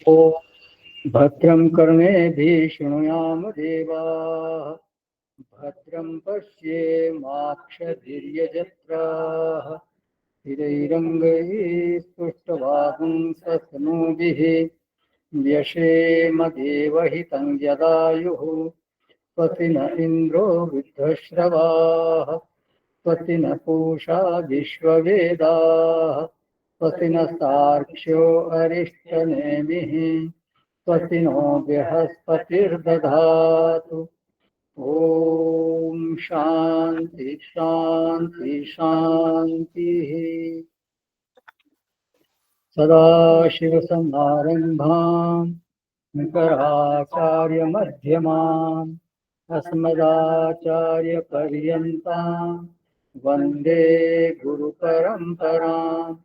ॐ भद्रं कर्णेभिः शृणुयाम देवाः भद्रं पश्येमाक्षभिर्यजत्राः स्थिरैरङ्गैः स्पृष्टवागुंसस्तनूभिः व्यशेम देवहितं यदायुः स्वस्ति न इन्द्रो वृद्धश्रवाः स्वस्ति न पूषा विश्ववेदाः स्वस्ति नस्तार्क्ष्यो अरिष्टनेमिः स्वस्ति नो बृहस्पतिर्दधातु ॐ शान्ति शान्ति शान्तिः। सदाशिवसमारम्भाम् शङ्कराचार्यमध्यमाम् अस्मदाचार्यपर्यन्ताम् वन्दे गुरुपरम्पराम्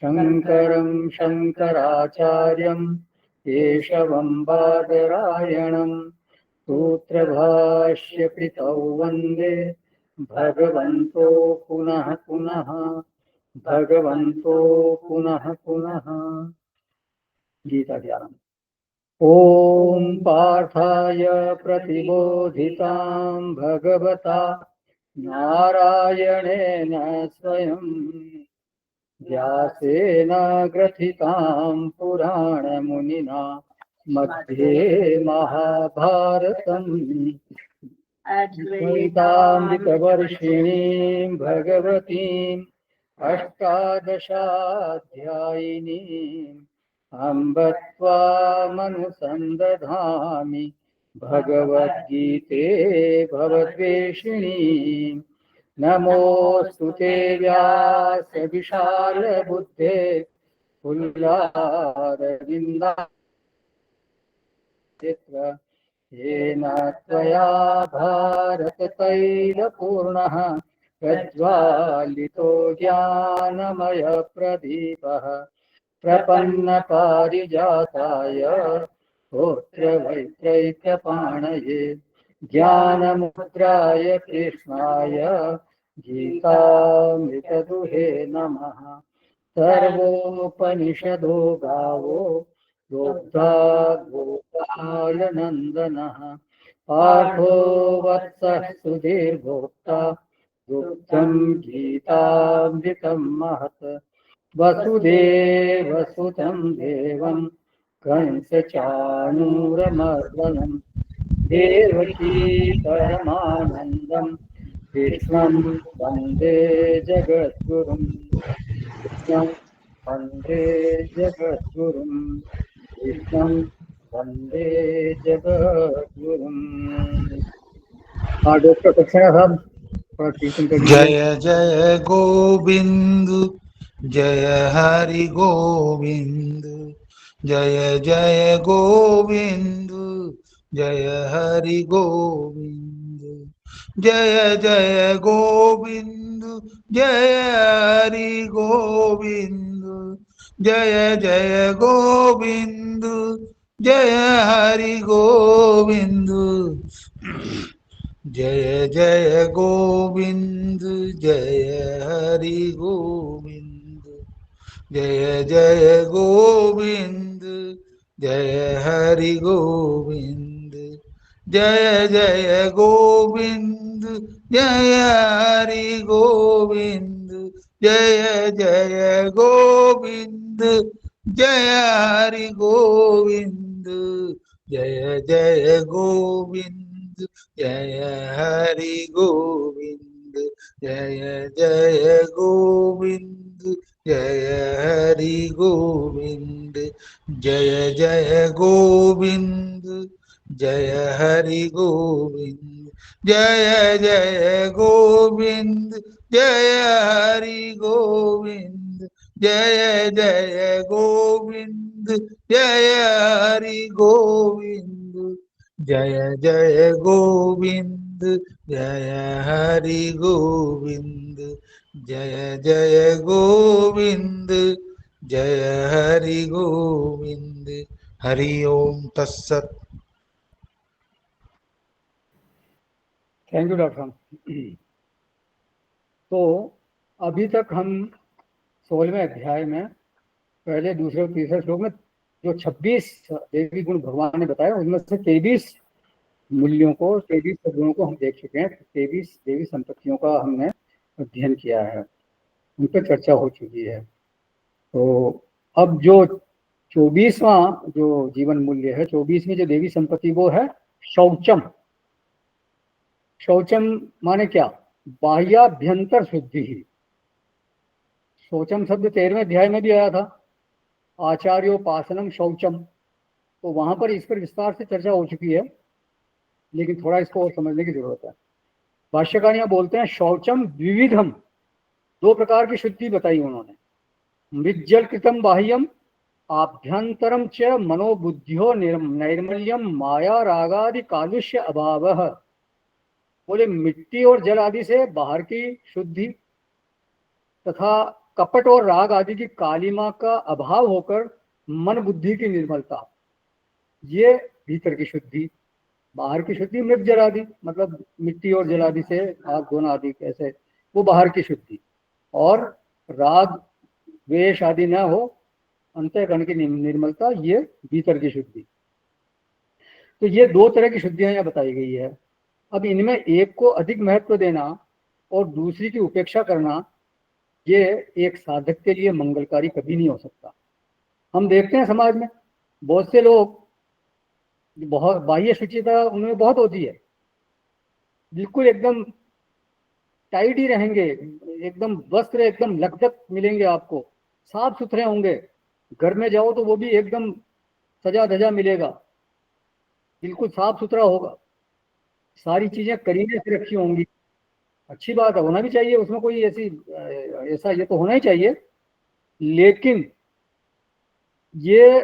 शङ्करं शङ्कराचार्यं केशवं बादरायणं सूत्रभाष्यकृतौ वन्दे भगवन्तो पुनः पुनः भगवन्तो पुनः पुनः। गीता ज्ञानम्। ॐ पार्थाय प्रतिबोधितां भगवता नारायणेन स्वयं व्यासेन ग्रथितां पुराणमुनिना मध्ये महाभारतम् गीतामृतवर्षिणीं भगवतीम् अष्टादशाध्यायिनीम् अम्ब त्वामनुसन्दधामि भगवद्गीते भवद्वेषिणीम् नमोऽस्तु ते व्यासविशालबुद्धे पुल्लारविन्दायत्र येन त्वया भारततैलपूर्णः प्रज्वालितो ज्ञानमयप्रदीपः प्रपन्नपारिजाताय स्तोत्रवैत्रैकपाणये ज्ञानमुद्राय कृष्णाय गीतामृतदुहे नमः। सर्वोपनिषदो गावो दोग्धा गोपालनन्दनः पार्थो वत्सः सुधीर्भोक्ता दुग्धं गीतामृतं महत् वसुदेवसुतं देवं कंसचाणूरमर्दनं देवकी परमानन्दं कृष्णं वन्दे जगद्गुरुं कृष्णं वन्दे जगद्गुरुं कृष्णं वन्दे जगद्गुरुं। डॉक्टर कक्षण साहब थोड़ा कीर्तन कर दीजिए। जय जय गोविंद जय हरि गोविंद जय जय गोविंद जय हरि गोविंद जय जय गोविंद जय हरि गोविंद जय जय गोविंद जय हरि गोविंद जय जय गोविंद जय हरि गोविंद जय जय गोविंद जय हरि गोविंद जय जय गोविंद जय हरि गोविंद जय जय गोविंद जय हरि गोविंद जय जय गोविंद जय हरि गोविंद जय जय गोविंद जय हरि गोविंद जय जय गोविंद जय हरि गोविंद जय जय गोविंद जय हरि गोविंद जय जय गोविंद जय हरि गोविंद जय जय गोविंद जय हरि गोविंद जय जय गोविंद जय हरि गोविंद। हरि ओम तत्सत। थैंक यू डॉक्टर साहब। तो अभी तक हम 16वें अध्याय में पहले दूसरे और तीसरे श्लोक में जो 26 देवी गुण भगवान ने बताया उनमें से 23 मूल्यों को, 23 सद्गुणों को हम देख चुके हैं। 23 देवी संपत्तियों का हमने अध्ययन किया है, उन पर चर्चा हो चुकी है। तो अब जो 24वां जो जीवन मूल्य है, 24वीं जो देवी संपत्ति, वो है शौचम। शौचम माने क्या? बाह्याभ्यंतर शुद्धि ही। शौचम शब्द 13वें अध्याय में भी आया था, आचार्योपासनम शौचम। तो वहां पर इस पर विस्तार से चर्चा हो चुकी है, लेकिन थोड़ा इसको और समझने की जरूरत है। भाष्यकार यहाँ बोलते हैं शौचम द्विविधम, 2 प्रकार की शुद्धि बताई उन्होंने। मृज्जल कृतम बाह्यम आभ्यंतरम च मनोबुद्धियो नैर्मल्यम माया रागादि कालुष्य अभाव। बोले मिट्टी और जल आदि से बाहर की शुद्धि तथा कपट और राग आदि की कालिमा का अभाव होकर मन बुद्धि की निर्मलता, ये भीतर की शुद्धि। बाहर की शुद्धि मृत जल आदि, मतलब मिट्टी और जल आदि से आग धोना आदि, कैसे, वो बाहर की शुद्धि। और राग द्वेष आदि न हो, अंतःकरण की निर्मलता, ये भीतर की शुद्धि। तो ये 2 तरह की शुद्धियां यहाँ बताई गई है। अब इनमें एक को अधिक महत्व देना और दूसरी की उपेक्षा करना, ये एक साधक के लिए मंगलकारी कभी नहीं हो सकता। हम देखते हैं समाज में बहुत से लोग, बहुत बाह्य शुचिता उनमें बहुत होती है, बिल्कुल एकदम टाइट ही रहेंगे, एकदम वस्त्र एकदम लकदक मिलेंगे आपको, साफ सुथरे होंगे। घर में जाओ तो वो भी एकदम सजा धजा मिलेगा, बिल्कुल साफ सुथरा होगा, सारी चीजें करीने से रखी होंगी। अच्छी बात है, होना भी चाहिए, उसमें कोई ऐसा ये तो होना ही चाहिए। लेकिन ये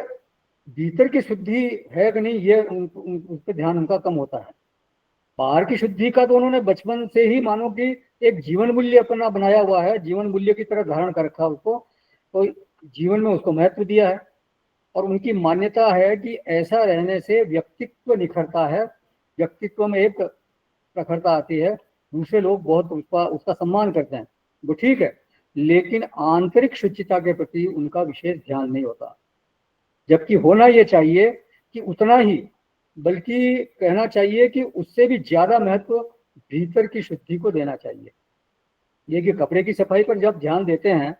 भीतर की शुद्धि है कि नहीं, ये उस पर ध्यान उनका कम होता है। बाहर की शुद्धि का तो उन्होंने बचपन से ही मानो कि एक जीवन मूल्य अपना बनाया हुआ है, जीवन मूल्य की तरह धारण कर रखा उसको, तो जीवन में उसको महत्व दिया है। और उनकी मान्यता है कि ऐसा रहने से व्यक्तित्व निखरता है, व्यक्तित्व में एक प्रखरता आती है, दूसरे लोग बहुत उसका सम्मान करते हैं, वो ठीक है। लेकिन आंतरिक शुचिता के प्रति उनका विशेष ध्यान नहीं होता, जबकि होना ये चाहिए कि उतना ही, बल्कि कहना चाहिए कि उससे भी ज्यादा महत्व भीतर की शुद्धि को देना चाहिए। ये कि कपड़े की सफाई पर जब ध्यान देते हैं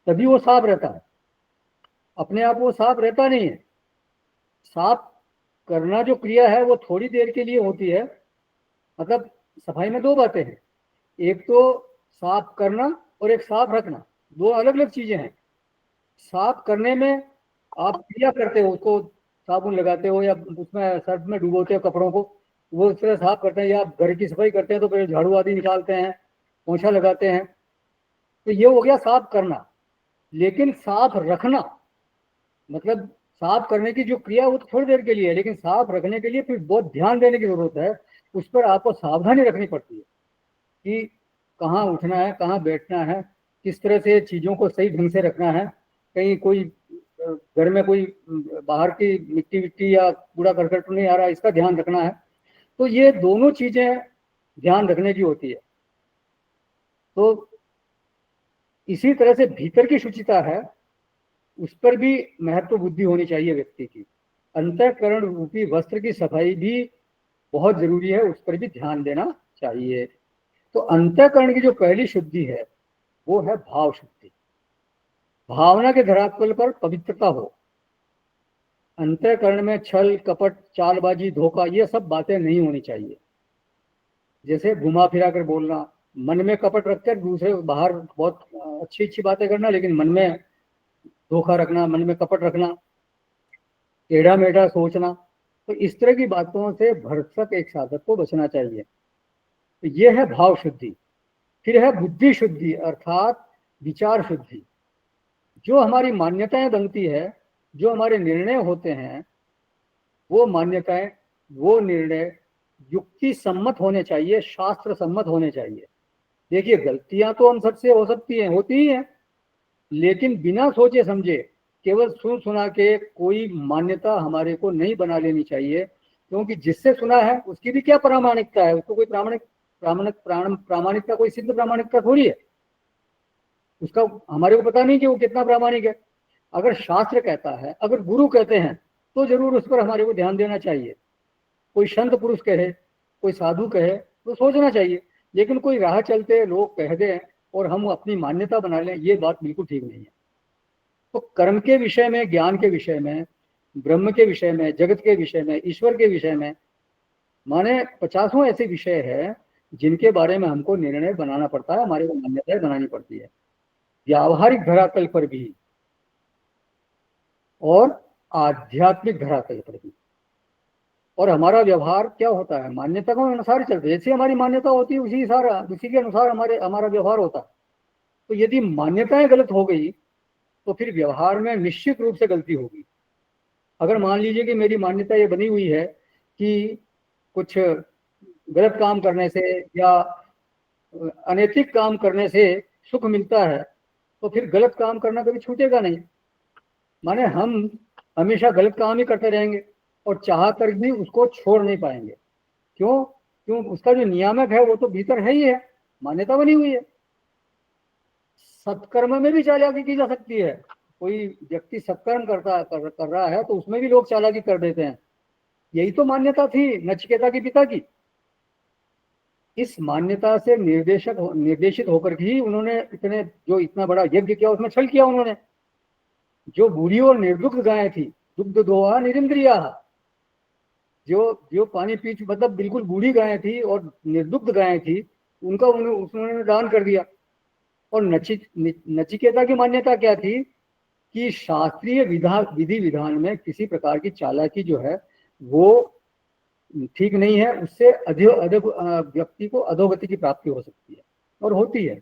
तभी वो साफ रहता है, अपने आप वो साफ रहता नहीं है। साफ करना जो क्रिया है वो थोड़ी देर के लिए होती है। मतलब सफाई में 2 बातें हैं, एक तो साफ करना और एक साफ रखना, 2 अलग अलग चीजें हैं। साफ करने में आप क्रिया करते हो, उसको साबुन लगाते हो या उसमें सर्फ में डुबोते हो कपड़ों को, वो उस तरह साफ करते हैं। या आप घर की सफाई करते हैं तो फिर झाड़ू आदि निकालते हैं, पोछा लगाते हैं, तो ये हो गया साफ करना। लेकिन साफ रखना, मतलब साफ करने की जो क्रिया वो तो थोड़ी देर के लिए है, लेकिन साफ रखने के लिए फिर बहुत ध्यान देने की जरूरत है। उस पर आपको सावधानी रखनी पड़ती है कि कहाँ उठना है, कहाँ बैठना है, किस तरह से चीज़ों को सही ढंग से रखना है। कहीं कोई घर में कोई बाहर की मिट्टी विट्टी या कूड़ा करकट नहीं आ रहा, इसका ध्यान रखना है। तो ये दोनों चीजें ध्यान रखने की होती है। तो इसी तरह से भीतर की शुचिता है, उस पर भी महत्व बुद्धि होनी चाहिए व्यक्ति की। अंतःकरण रूपी वस्त्र की सफाई भी बहुत जरूरी है, उस पर भी ध्यान देना चाहिए। तो अंतःकरण की जो पहली शुद्धि है वो है भाव शुद्धि। भावना के धरातल पर पवित्रता हो। अंतःकरण में छल कपट चालबाजी धोखा ये सब बातें नहीं होनी चाहिए। जैसे घुमा फिरा कर बोलना, मन में कपट रखकर दूसरे बाहर बहुत अच्छी अच्छी बातें करना, लेकिन मन में धोखा रखना, मन में कपट रखना, टेढ़ा मेढ़ा सोचना, तो इस तरह की बातों से भरसक एक साधक को बचना चाहिए। तो ये है भाव शुद्धि। फिर है बुद्धि शुद्धि अर्थात विचार शुद्धि। जो हमारी मान्यताएं बनती है, जो हमारे निर्णय होते हैं, वो मान्यताएं, वो निर्णय युक्ति सम्मत होने चाहिए, शास्त्र सम्मत होने चाहिए। देखिए गलतियां तो हम सबसे हो सकती हैं, होती ही हैं, लेकिन बिना सोचे समझे केवल सुन सुना के कोई मान्यता हमारे को नहीं बना लेनी चाहिए। क्योंकि जिससे सुना है उसकी भी क्या प्रामाणिकता है, उसको कोई प्रामाणिकता कोई सिद्ध प्रामाणिकता थोड़ी है, उसका हमारे को पता नहीं कि वो कितना प्रामाणिक है। अगर शास्त्र कहता है, अगर गुरु कहते हैं, तो जरूर उस पर हमारे को ध्यान देना चाहिए। कोई संत पुरुष कहे, कोई साधु कहे, तो सोचना चाहिए। लेकिन कोई राह चलते लोग कह दें और हम अपनी मान्यता बना लें, ये बात बिल्कुल ठीक नहीं है। तो कर्म के विषय में, ज्ञान के विषय में, ब्रह्म के विषय में, जगत के विषय में, ईश्वर के विषय में, माने 50 ऐसे विषय है जिनके बारे में हमको निर्णय बनाना पड़ता है, हमारे को मान्यताएं बनानी पड़ती है, व्यावहारिक धरातल पर भी और आध्यात्मिक धरातल पर भी। और हमारा व्यवहार क्या होता है, मान्यता के अनुसार ही चलता है। जैसी हमारी मान्यता होती है उसी के अनुसार हमारा व्यवहार होता है। तो यदि मान्यताएं गलत हो गई तो फिर व्यवहार में निश्चित रूप से गलती होगी। अगर मान लीजिए कि मेरी मान्यता ये बनी हुई है कि कुछ गलत काम करने से या अनैतिक काम करने से सुख मिलता है, तो फिर गलत काम करना कभी छूटेगा नहीं। माने हम हमेशा गलत काम ही करते रहेंगे और चाह कर भी उसको छोड़ नहीं पाएंगे। क्यों उसका जो नियामक है वो तो भीतर है ही है, मान्यता बनी हुई है। सत्कर्म में भी चालाकी की जा सकती है। कोई व्यक्ति सत्कर्म कर रहा है तो उसमें भी लोग चालाकी कर देते हैं। यही तो मान्यता थी नचिकेता के पिता की। इस मान्यता से निर्देशित होकर ही उन्होंने इतना बड़ा यज्ञ किया, उसमें छल किया उन्होंने। जो बूढ़ी और निर्दुग्ध गायें थी, दुग्ध दोहा निरिंद्रिया, जो पानी पी, मतलब बिल्कुल बूढ़ी गायें थी और निर्दुग्ध गायें थी, उनका उन्होंने दान कर दिया। और नचिकेता की मान्यता क्या थी कि शास्त्रीय विधि विधान में किसी प्रकार की चालाकी जो है वो ठीक नहीं है, उससे व्यक्ति को अधोगति की प्राप्ति हो सकती है और होती है।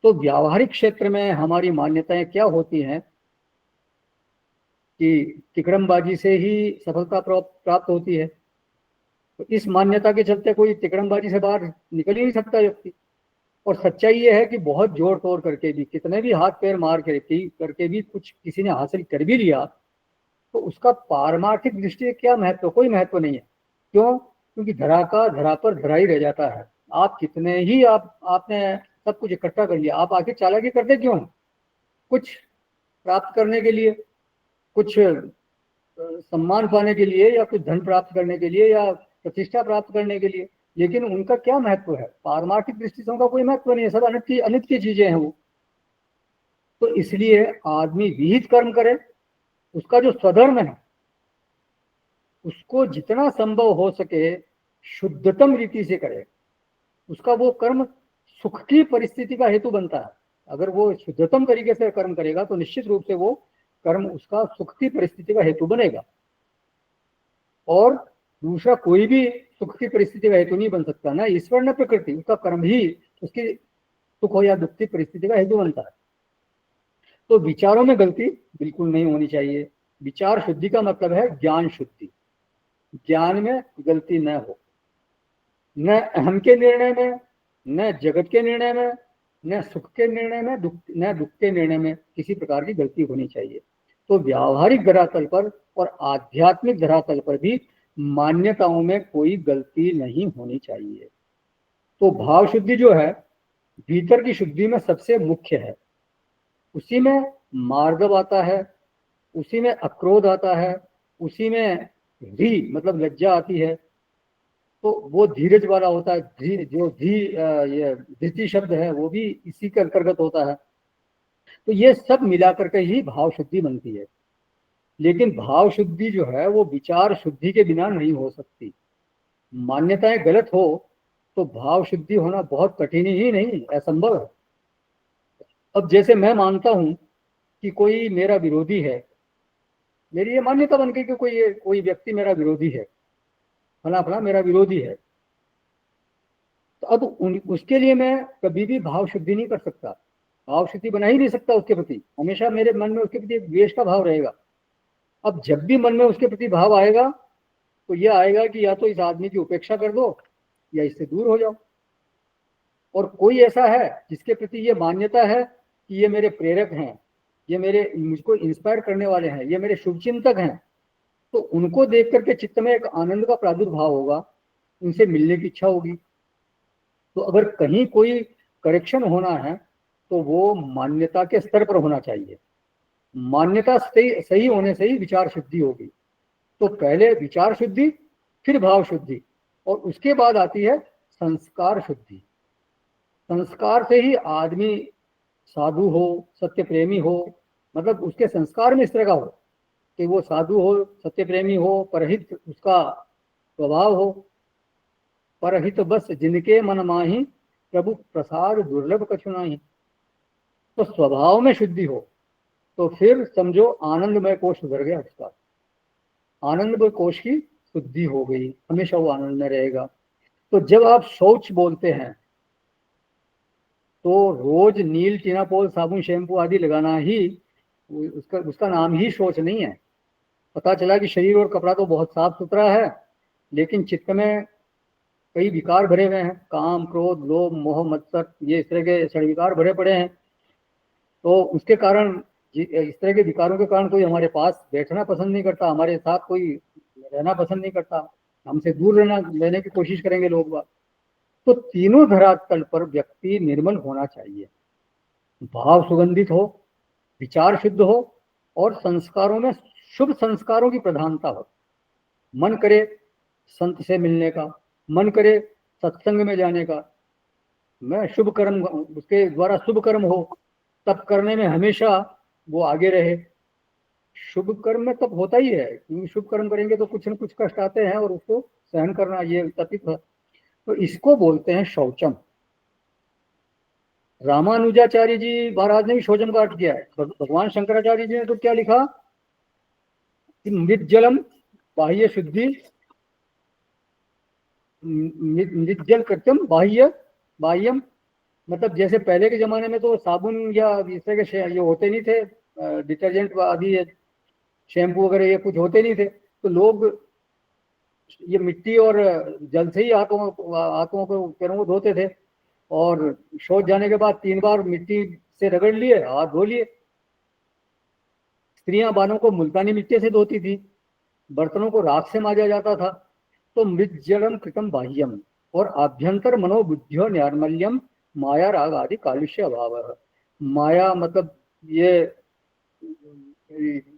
तो व्यावहारिक क्षेत्र में हमारी मान्यताएं क्या होती हैं कि तिकड़मबाजी से ही सफलता प्राप्त होती है। तो इस मान्यता के चलते कोई तिकड़मबाजी से बाहर निकल ही नहीं सकता व्यक्ति। और सच्चाई ये है कि बहुत जोर तोड़ करके भी, कितने भी हाथ पैर मार करके भी कुछ किसी ने हासिल कर भी लिया तो उसका पारमार्थिक दृष्टि से क्या महत्व, कोई महत्व नहीं है। क्योंकि धरा पर धरा ही रह जाता है। आप कितने ही आपने सब कुछ इकट्ठा कर लिया, आप आखिर चालाकी करते क्यों? कुछ प्राप्त करने के लिए, कुछ सम्मान पाने के लिए, या कुछ धन प्राप्त करने के लिए, या प्रतिष्ठा प्राप्त करने के लिए। लेकिन उनका क्या महत्व है? पारमार्थिक दृष्टि से उनका कोई महत्व नहीं है, सब अनित्य चीजें हैं वो। तो इसलिए आदमी विहित कर्म करे, उसका जो स्वधर्म है उसको जितना संभव हो सके शुद्धतम रीति से करे। उसका वो कर्म सुख की परिस्थिति का हेतु बनता है। अगर वो शुद्धतम तरीके से कर्म करेगा तो निश्चित रूप से वो कर्म उसका सुख की परिस्थिति का हेतु बनेगा। और दूसरा कोई भी सुख की परिस्थिति का हेतु नहीं बन सकता, ना ईश्वर न प्रकृति, उसका कर्म ही उसकी सुख हो या दुख की परिस्थिति का हेतु बनता है। तो विचारों में गलती बिल्कुल नहीं होनी चाहिए। विचार शुद्धि का मतलब है ज्ञान शुद्धि। ज्ञान में गलती न हो, न अहम के निर्णय में, न जगत के निर्णय में, न सुख के निर्णय में, न दुख के निर्णय में किसी प्रकार की गलती होनी चाहिए। तो व्यावहारिक धरातल पर और आध्यात्मिक धरातल पर भी मान्यताओं में कोई गलती नहीं होनी चाहिए। तो भाव शुद्धि जो है भीतर की शुद्धि में सबसे मुख्य है। उसी में मार्दव आता है, उसी में अक्रोध आता है, उसी में धी मतलब लज्जा आती है। तो वो धीरज वाला होता है। ये धृति शब्द है वो भी इसी के अंतर्गत होता है। तो ये सब मिलाकर के ही भाव शुद्धि बनती है। लेकिन भाव शुद्धि जो है वो विचार शुद्धि के बिना नहीं हो सकती। मान्यताएं गलत हो तो भाव शुद्धि होना बहुत कठिन ही नहीं, असंभव है। अब जैसे मैं मानता हूं कि कोई मेरा विरोधी है, मेरी ये मान्यता बन गई कि कोई व्यक्ति मेरा विरोधी है, फला मेरा विरोधी है। तो अब उसके लिए मैं कभी भी भाव शुद्धि नहीं कर सकता, भाव शुद्धि बना ही नहीं सकता उसके प्रति। हमेशा मेरे मन में उसके प्रति एक द्वेष का भाव रहेगा। अब जब भी मन में उसके प्रति भाव आएगा तो यह आएगा कि या तो इस आदमी की उपेक्षा कर दो या इससे दूर हो जाओ। और कोई ऐसा है जिसके प्रति ये मान्यता है कि ये मेरे प्रेरक हैं, ये मुझको इंस्पायर करने वाले हैं, ये मेरे शुभचिंतक हैं, तो उनको देख करके चित्त में एक आनंद का प्रादुर्भाव होगा, उनसे मिलने की इच्छा होगी। तो अगर कहीं कोई करेक्शन होना है तो वो मान्यता के स्तर पर होना चाहिए। मान्यता सही होने से ही विचार शुद्धि होगी। तो पहले विचार शुद्धि, फिर भाव शुद्धि, और उसके बाद आती है संस्कार शुद्धि। संस्कार से ही आदमी साधु हो, सत्य प्रेमी हो, मतलब उसके संस्कार में इस तरह का हो कि वो साधु हो, सत्य प्रेमी हो, परहित उसका स्वभाव हो। परहित बस जिनके मन माही, प्रभु प्रसाद दुर्लभ कछु नाही। तो स्वभाव में शुद्धि हो तो फिर समझो आनंदमय कोश सुधर गया उसका, आनंदमय कोश की शुद्धि हो गई, हमेशा वो आनंद में रहेगा। तो जब आप शौच बोलते हैं तो रोज नील, टिनापोल, साबुन, शैम्पू आदि लगाना ही उसका नाम ही शौच नहीं है। पता चला कि शरीर और कपड़ा तो बहुत साफ सुथरा है, लेकिन चित्त में कई विकार भरे हुए हैं, काम, क्रोध, लोभ, मोह, मत्सर, ये इस तरह के षड्विकार भरे पड़े हैं। तो उसके कारण, इस तरह के विकारों के कारण कोई हमारे पास बैठना पसंद नहीं करता, हमारे साथ कोई रहना पसंद नहीं करता, हमसे दूर रहने की कोशिश करेंगे लोग बात। तो तीनों धरातल पर व्यक्ति निर्मल होना चाहिए, भाव सुगंधित हो, विचार शुद्ध हो, और संस्कारों में शुभ संस्कारों की प्रधानता हो। मन करे संत से मिलने का, मन करे सत्संग में जाने का, मैं शुभ कर्म, उसके द्वारा शुभ कर्म हो, तब करने में हमेशा वो आगे रहे। शुभ कर्म में तब होता ही है, क्योंकि शुभ कर्म करेंगे तो कुछ न कुछ कष्ट आते हैं और उसको सहन करना, ये तपित है। तो इसको बोलते हैं शौचम। रामानुजाचार्य जी महाराज ने भी शौचम का अर्थ किया है। भगवान शंकराचार्य जी ने तो क्या लिखा कि मृज्जलम बाह्य शुद्धि, मृज्जल कृत्यम बाह्यम, मतलब जैसे पहले के जमाने में तो साबुन या इस तरह के ये होते नहीं थे, डिटर्जेंट आदि, शैम्पू वगैरह ये कुछ होते नहीं थे, तो लोग ये मिट्टी और जल से ही हाथों को, पैरों को धोते थे, और शौच जाने के बाद 3 बार मिट्टी से रगड़ लिए, हाथ धो लिए। स्त्रियां बालों को मुल्तानी मिट्टी से धोती थी, बर्तनों को राख से मांजा जाता था। तो मृज्जलम कृतम बाह्यम, और आभ्यंतर मनोबुद्धियो नैर्मल्यम, माया राग आदि कालुष्य अभाव। माया मतलब ये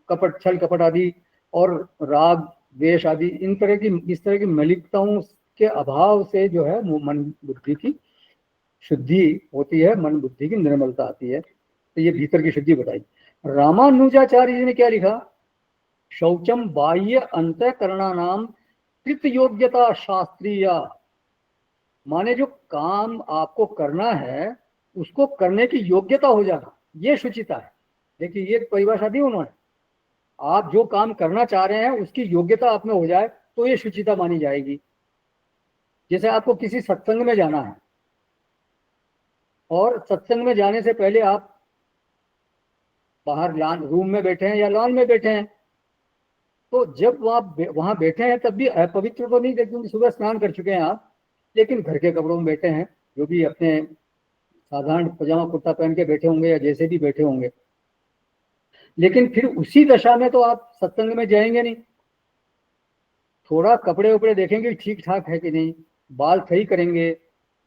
कपट, छल कपट आदि, और राग द्वेष आदि, इस तरह की मलिकताओं के अभाव से जो है मन बुद्धि की शुद्धि होती है, मन बुद्धि की निर्मलता आती है। तो ये भीतर की शुद्धि बताई। रामानुजाचार्य जी ने क्या लिखा, शौचम बाह्य अंतःकरणा नाम कृत योग्यता शास्त्रीय, माने जो काम आपको करना है उसको करने की योग्यता हो जाना, ये शुचिता है। देखिए ये परिभाषा दी उन्होंने, आप जो काम करना चाह रहे हैं उसकी योग्यता आप में हो जाए तो ये शुचिता मानी जाएगी। जैसे आपको किसी सत्संग में जाना है, और सत्संग में जाने से पहले आप बाहर रूम में बैठे हैं या लॉन में बैठे हैं, तो जब आप वहां बैठे हैं तब भी अपवित्र तो नहीं, क्योंकि सुबह स्नान कर चुके हैं आप, लेकिन घर के कपड़ों में बैठे हैं, जो भी अपने साधारण पजामा कुर्ता पहन के बैठे होंगे या जैसे भी बैठे होंगे। लेकिन फिर उसी दशा में तो आप सत्संग में जाएंगे नहीं, थोड़ा कपड़े उपड़े देखेंगे ठीक ठाक है कि नहीं, बाल सही करेंगे,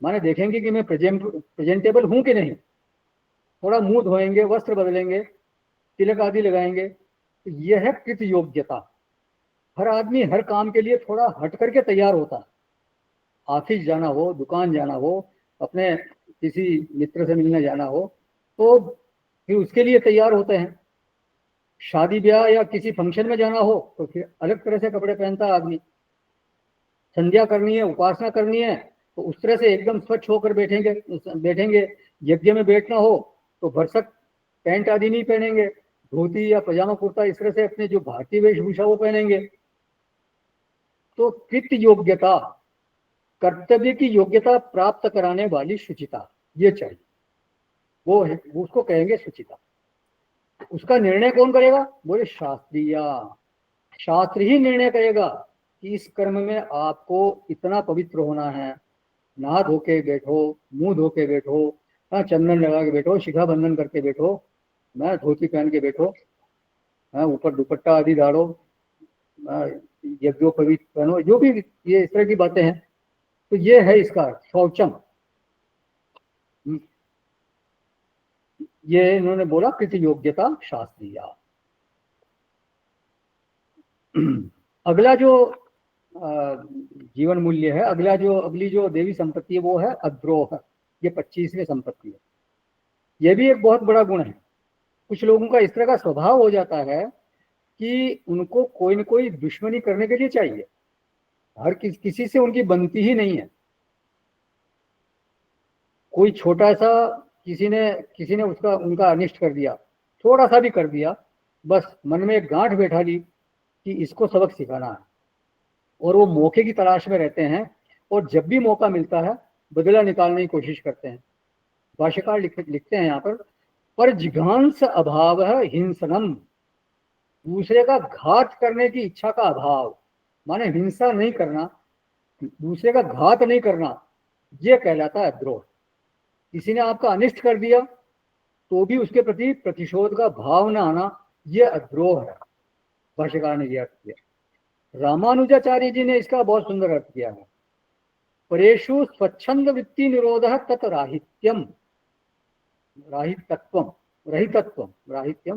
माने देखेंगे कि मैं प्रेजेंटेबल हूं कि नहीं, थोड़ा मुंह धोएंगे, वस्त्र बदलेंगे, तिलक आदि लगाएंगे। तो यह है कृत योग्यता। हर आदमी हर काम के लिए थोड़ा हट करके तैयार होता है, ऑफिस जाना हो, दुकान जाना हो, अपने किसी मित्र से मिलने जाना हो, तो फिर उसके लिए तैयार होते हैं। शादी ब्याह या किसी फंक्शन में जाना हो तो फिर अलग तरह से कपड़े पहनता है आदमी। संध्या करनी है, उपासना करनी है, तो उस तरह से एकदम स्वच्छ होकर बैठेंगे। यज्ञ में बैठना हो तो भरसक पैंट आदि नहीं पहनेंगे, धोती या पजामा कुर्ता इस तरह से अपने जो भारतीय वेशभूषा वो पहनेंगे। तो कृत योग्यता, कर्तव्य की योग्यता प्राप्त कराने वाली शुचिता ये चाहिए, वो है, उसको कहेंगे शुचिता। उसका निर्णय कौन करेगा, बोले शास्त्रीय। शास्त्र ही निर्णय करेगा कि इस कर्म में आपको इतना पवित्र होना है, नहा धो के बैठो, मुंह धो के बैठो, चंदन लगा के बैठो, शिखा बंधन करके बैठो, मैं धोती पहन के बैठो, ऊपर दुपट्टा आदि डालो, यज्ञोपवीत पहनो, जो भी ये इस तरह की बातें हैं। तो ये है इसका शौचम। ये इन्होंने बोला कृत योग्यता शास्त्रीय। अगला जो जीवन मूल्य है, अगली जो देवी संपत्ति है वो है अद्रोह। ये 25वीं संपत्ति है। ये भी एक बहुत बड़ा गुण है। कुछ लोगों का इस तरह का स्वभाव हो जाता है कि उनको कोई न कोई दुश्मनी करने के लिए चाहिए। हर किसी से उनकी बनती ही नहीं है। कोई छोटा सा किसी ने उनका अनिष्ट कर दिया, थोड़ा सा भी कर दिया, बस मन में एक गांठ बैठा ली कि इसको सबक सिखाना है, और वो मौके की तलाश में रहते हैं, और जब भी मौका मिलता है बदला निकालने की कोशिश करते हैं। भाष्यकार लिखते हैं यहाँ पर जिघांस अभाव है हिंसनम, दूसरे का घात करने की इच्छा का अभाव, माने हिंसा नहीं करना, दूसरे का घात नहीं करना, ये कहलाता है द्रोह। किसी ने आपका अनिष्ट कर दिया तो भी उसके प्रति प्रतिशोध का भाव न आना, यह अद्रोह है। भाष्यकार ने यह अर्थ किया। रामानुजाचार्य जी ने इसका बहुत सुंदर अर्थ किया है। परेषु स्वच्छंद वृत्ति निरोध तत् राहित्यम, राहित्यम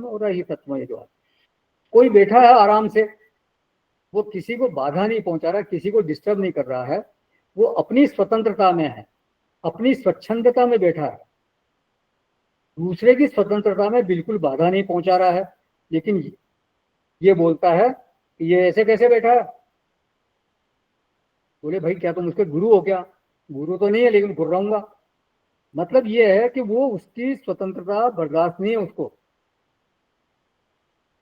और रहितत्व, ये जो है, कोई बैठा है आराम से, वो किसी को बाधा नहीं पहुंचा रहा, किसी को डिस्टर्ब नहीं कर रहा है, वो अपनी स्वतंत्रता में है, अपनी स्वच्छंदता में बैठा है, दूसरे की स्वतंत्रता में बिल्कुल बाधा नहीं पहुंचा रहा है, लेकिन ये बोलता है कि ये ऐसे कैसे बैठा है। बोले भाई क्या तुम उसके गुरु हो क्या? गुरु तो नहीं है लेकिन घुर रहूंगा। मतलब ये है कि वो उसकी स्वतंत्रता बर्दाश्त नहीं है उसको।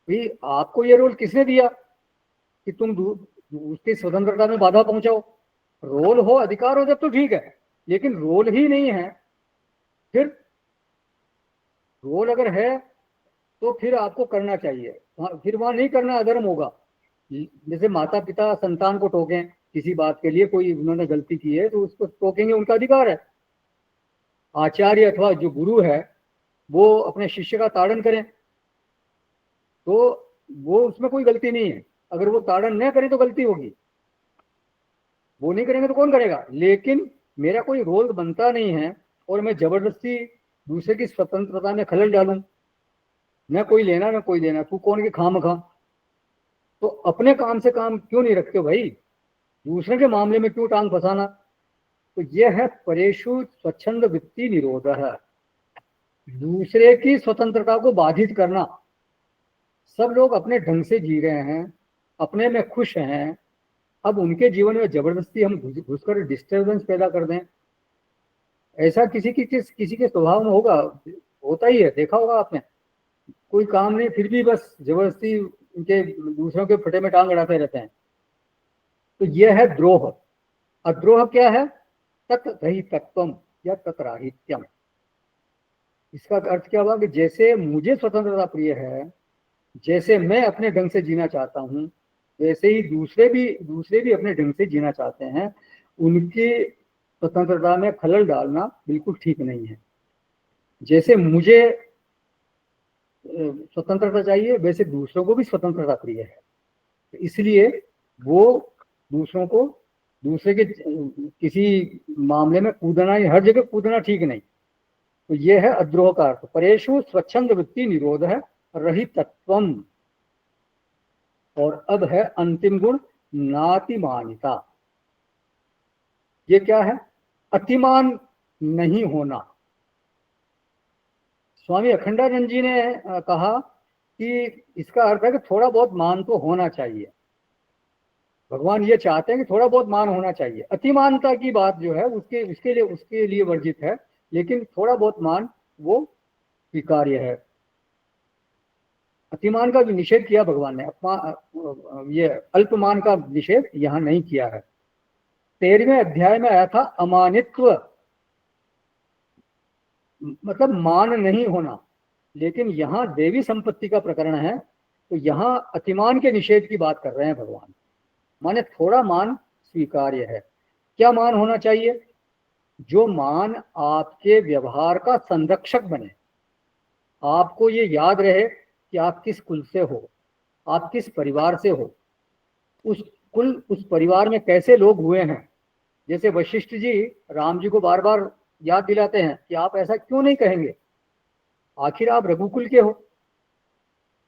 भाई आपको ये रोल किसने दिया कि तुम उसकी स्वतंत्रता में बाधा पहुंचाओ? रोल हो, अधिकार हो जब तो ठीक है, लेकिन रोल ही नहीं है, फिर रोल अगर है तो फिर आपको करना चाहिए, फिर वहां नहीं करना अधर्म होगा। जैसे माता पिता संतान को टोकें किसी बात के लिए, कोई उन्होंने गलती की है तो उसको टोकेंगे, उनका अधिकार है। आचार्य अथवा जो गुरु है वो अपने शिष्य का ताड़न करें तो वो उसमें कोई गलती नहीं है। अगर वो ताड़न न करें तो गलती होगी, वो नहीं करेंगे तो कौन करेगा। लेकिन मेरा कोई रोल बनता नहीं है और मैं जबरदस्ती दूसरे की स्वतंत्रता में खलल डालूं, न कोई लेना न कोई देना, तू कौन के खामखा। तो अपने काम से काम क्यों नहीं रखते हो भाई, दूसरे के मामले में क्यों टांग फंसाना। तो यह है परेषु स्वच्छंद वृत्ति निरोध है, दूसरे की स्वतंत्रता को बाधित करना। सब लोग अपने ढंग से जी रहे हैं, अपने में खुश हैं, अब उनके जीवन में जबरदस्ती हम घुसकर डिस्टर्बेंस पैदा कर दें, ऐसा किसी के स्वभाव में होगा, होता ही है, देखा होगा आपने। कोई काम नहीं फिर भी बस जबरदस्ती उनके दूसरों के फटे में टांग अड़ाते रहते हैं। तो यह है द्रोह। अद्रोह क्या है? तत्रहितत्वम या तत्राहित्यम। इसका अर्थ क्या हुआ कि जैसे मुझे स्वतंत्रता प्रिय है, जैसे मैं अपने ढंग से जीना चाहता हूँ, वैसे ही दूसरे भी अपने ढंग से जीना चाहते हैं। उनकी स्वतंत्रता में खलल डालना बिल्कुल ठीक नहीं है। जैसे मुझे स्वतंत्रता चाहिए वैसे दूसरों को भी स्वतंत्रता प्रिय है, तो इसलिए वो दूसरों को दूसरे के किसी मामले में कूदना, हर जगह कूदना ठीक नहीं। तो ये है अद्रोह का अर्थ। परेषु स्वच्छंद वृत्ति निरोध है रहितत्वम। और अब है अंतिम गुण नातिमानिता। ये क्या है? अतिमान नहीं होना। स्वामी अखंडानंद जी ने कहा कि इसका अर्थ है कि थोड़ा बहुत मान तो होना चाहिए। भगवान ये चाहते हैं कि थोड़ा बहुत मान होना चाहिए। अतिमानता की बात जो है उसके लिए वर्जित है, लेकिन थोड़ा बहुत मान वो स्वीकार्य है। अतिमान का जो निषेध किया भगवान ने, ये अल्पमान का निषेध यहाँ नहीं किया है। 13वें अध्याय में आया था अमानित्व, मतलब मान नहीं होना, लेकिन यहाँ देवी संपत्ति का प्रकरण है तो यहाँ अतिमान के निषेध की बात कर रहे हैं भगवान। माने थोड़ा मान स्वीकार्य है। क्या मान होना चाहिए? जो मान आपके व्यवहार का संरक्षक बने। आपको ये याद रहे कि आप किस कुल से हो, आप किस परिवार से हो, उस परिवार में कैसे लोग हुए हैं। जैसे वशिष्ठ जी राम जी को बार बार याद दिलाते हैं कि आप ऐसा क्यों नहीं कहेंगे, आखिर आप रघुकुल के हो।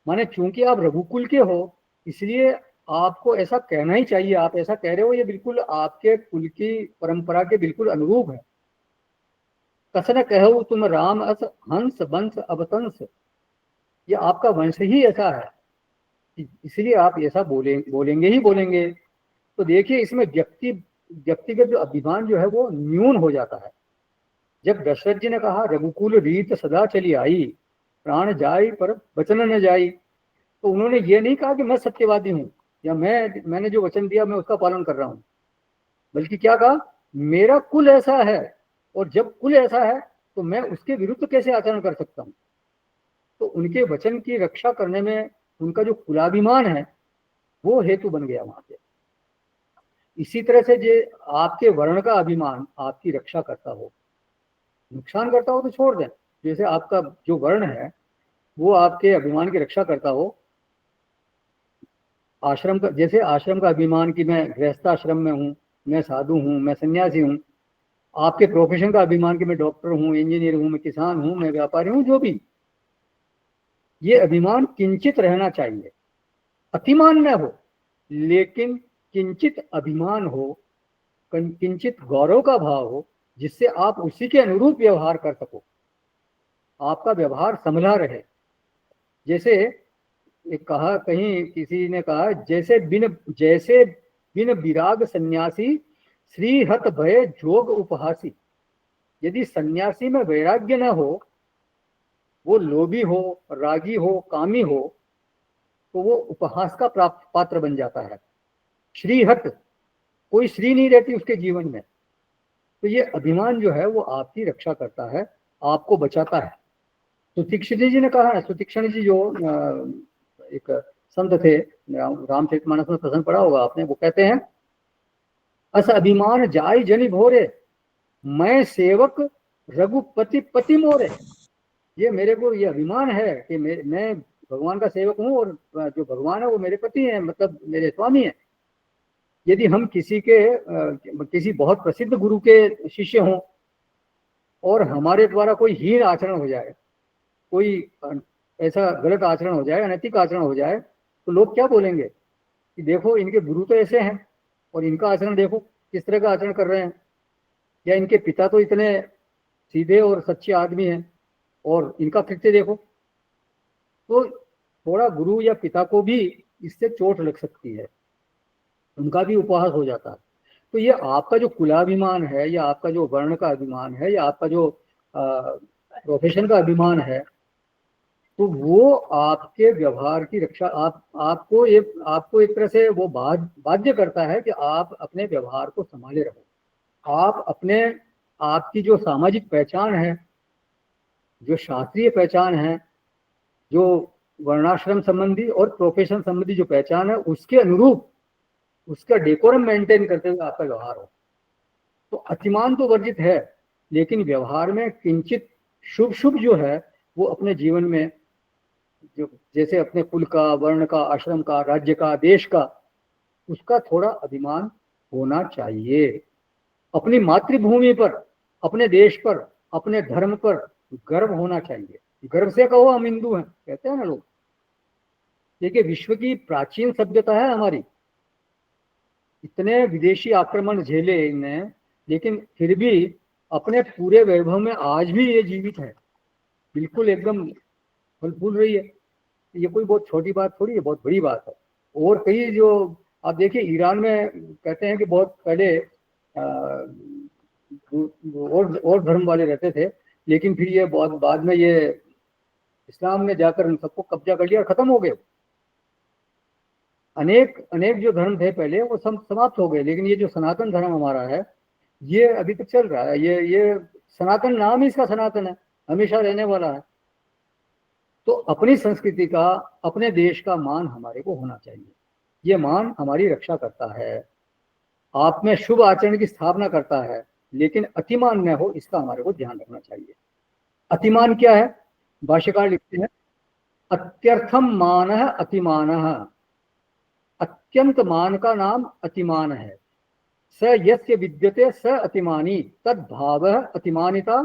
माने चूंकि आप रघुकुल के हो इसलिए आपको ऐसा कहना ही चाहिए, आप ऐसा कह रहे हो, ये बिल्कुल आपके कुल की परंपरा के बिल्कुल अनुरूप है। कसन कहो तुम राम अस हंस वंश अवतंस, ये आपका वंश ही ऐसा है, इसलिए आप ऐसा बोलेंगे ही बोलेंगे। तो देखिए इसमें व्यक्तिगत जो अभिमान जो है वो न्यून हो जाता है। जब दशरथ जी ने कहा रघुकुल रीत सदा चली आई, प्राण जाई पर वचन न जाई, तो उन्होंने ये नहीं कहा कि मैं सत्यवादी हूं या मैंने जो वचन दिया मैं उसका पालन कर रहा हूं, बल्कि क्या कहा, मेरा कुल ऐसा है, और जब कुल ऐसा है तो मैं उसके विरुद्ध कैसे आचरण कर सकता हूं। तो उनके वचन की रक्षा करने में उनका जो कुलाभिमान है वो हेतु बन गया वहां पे। इसी तरह से जे आपके वर्ण का अभिमान आपकी रक्षा करता हो, नुकसान करता हो तो छोड़ दें। जैसे आपका जो वर्ण है वो आपके अभिमान की रक्षा करता हो, आश्रम का, जैसे आश्रम का अभिमान कि मैं गृहस्थाश्रम में हूँ, मैं साधु हूँ, मैं सन्यासी हूँ। आपके प्रोफेशन का अभिमान कि मैं डॉक्टर हूँ, इंजीनियर हूँ, मैं किसान हूँ, मैं व्यापारी हूँ, जो भी, ये अभिमान किंचित रहना चाहिए। अतिमान न हो, लेकिन किंचित अभिमान हो, किंचित गौरव का भाव हो, जिससे आप उसी के अनुरूप व्यवहार कर सको, आपका व्यवहार संभला रहे। जैसे एक कहा, कहीं किसी ने कहा, जैसे बिन विराग सन्यासी श्री हत भय जोग उपहासी। यदि सन्यासी में वैराग्य न हो, वो लोभी हो, रागी हो, कामी हो, तो वो उपहास का प्राप्त पात्र बन जाता है। श्रीहत, कोई श्री नहीं रहती उसके जीवन में। तो ये अभिमान जो है वो आपकी रक्षा करता है, आपको बचाता है। सुतीक्षण जी ने कहा है, सुतीक्षण जी जो एक संत थे, रामचरितमानस में प्रसंग पढ़ा होगा आपने, वो कहते हैं, अस अभिमान जाय जनि भोरे, मैं सेवक रघुपति पति मोरे। ये मेरे को ये अभिमान है कि मैं भगवान का सेवक हूँ, और जो भगवान है वो मेरे पति हैं, मतलब मेरे स्वामी हैं। यदि हम किसी बहुत प्रसिद्ध गुरु के शिष्य हों और हमारे द्वारा कोई हीन आचरण हो जाए, कोई ऐसा गलत आचरण हो जाए, अनैतिक आचरण हो जाए, तो लोग क्या बोलेंगे कि देखो इनके गुरु तो ऐसे हैं और इनका आचरण देखो किस तरह का आचरण कर रहे हैं, या इनके पिता तो इतने सीधे और सच्चे आदमी हैं और इनका कृत्य देखो। तो थोड़ा गुरु या पिता को भी इससे चोट लग सकती है, उनका भी उपहास हो जाता है। तो ये आपका जो कुलाभिमान है, या आपका जो वर्ण का अभिमान है, या आपका जो प्रोफेशन का अभिमान है, तो वो आपके व्यवहार की रक्षा आपको एक तरह से वो बाध्य करता है कि आप अपने व्यवहार को संभाले रहो। आपकी जो सामाजिक पहचान है, जो शास्त्रीय पहचान है, जो वर्णाश्रम संबंधी और प्रोफेशन संबंधी जो पहचान है, उसके अनुरूप उसका डेकोरम मेंटेन करते हुए आपका व्यवहार हो। तो अतिमान तो वर्जित है, लेकिन व्यवहार में किंचित शुभ जो है वो अपने जीवन में, जो जैसे अपने कुल का, वर्ण का, आश्रम का, राज्य का, देश का, उसका थोड़ा अभिमान होना चाहिए। अपनी मातृभूमि पर, अपने देश पर, अपने धर्म पर गर्व होना चाहिए। गर्व से कहो हम हिंदू हैं, कहते हैं ना लोग। देखिए विश्व की प्राचीन सभ्यता है हमारी, इतने विदेशी आक्रमण झेले इनने, लेकिन फिर भी अपने पूरे वैभव में आज भी ये जीवित है, बिल्कुल एकदम फल फूल रही है। ये कोई बहुत छोटी बात थोड़ी है, बहुत बड़ी बात है। और कई जो आप देखिए ईरान में कहते हैं कि बहुत पहले और धर्म वाले रहते थे, लेकिन फिर ये बहुत बाद में ये इस्लाम ने जाकर उन सबको कब्जा कर लिया और खत्म हो गए। अनेक अनेक जो धर्म थे पहले वो सब समाप्त हो गए, लेकिन ये जो सनातन धर्म हमारा है ये अभी तक चल रहा है। ये सनातन, नाम ही इसका सनातन है, हमेशा रहने वाला है। तो अपनी संस्कृति का, अपने देश का मान हमारे को होना चाहिए। ये मान हमारी रक्षा करता है, आप में शुभ आचरण की स्थापना करता है, लेकिन अतिमान न हो, इसका हमारे को ध्यान रखना चाहिए। अतिमान क्या है? भाष्यकार लिखते हैं, अत्यर्थम मान अतिमान, अत्यंत मान का नाम अतिमान है। स यस्य विद्यते स अतिमानी, तद भाव अतिमानिता,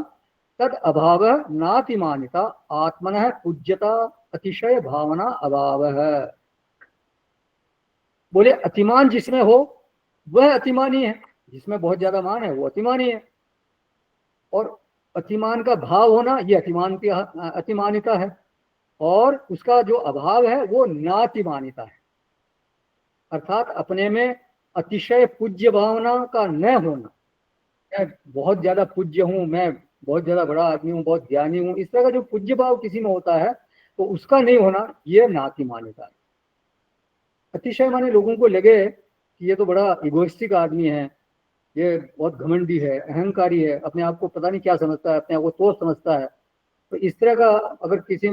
तद अभाव नातिमानिता, आत्मनः पूज्यता, अतिशय भावना अभाव है। बोले अतिमान जिसमें हो वह अतिमानी है, जिसमें बहुत ज्यादा मान है वो अतिमानी है। और अतिमान का भाव होना ये अतिमान की अतिमानिता है, और उसका जो अभाव है वो नातिमानिता है। अर्थात अपने में अतिशय पूज्य भावना का न होना, मैं बहुत ज्यादा पूज्य हूँ, मैं बहुत ज्यादा बड़ा आदमी हूँ, बहुत ज्ञानी हूँ, इस तरह का जो पूज्य भाव किसी में होता है तो उसका नहीं होना ये नातिमानिता है। अतिशय माने लोगों को लगे कि ये तो बड़ा इगोइस्टिक आदमी है, ये बहुत घमंडी है, अहंकारी है, अपने आप को पता नहीं क्या समझता है, अपने आप को तो समझता है। तो इस तरह का अगर किसी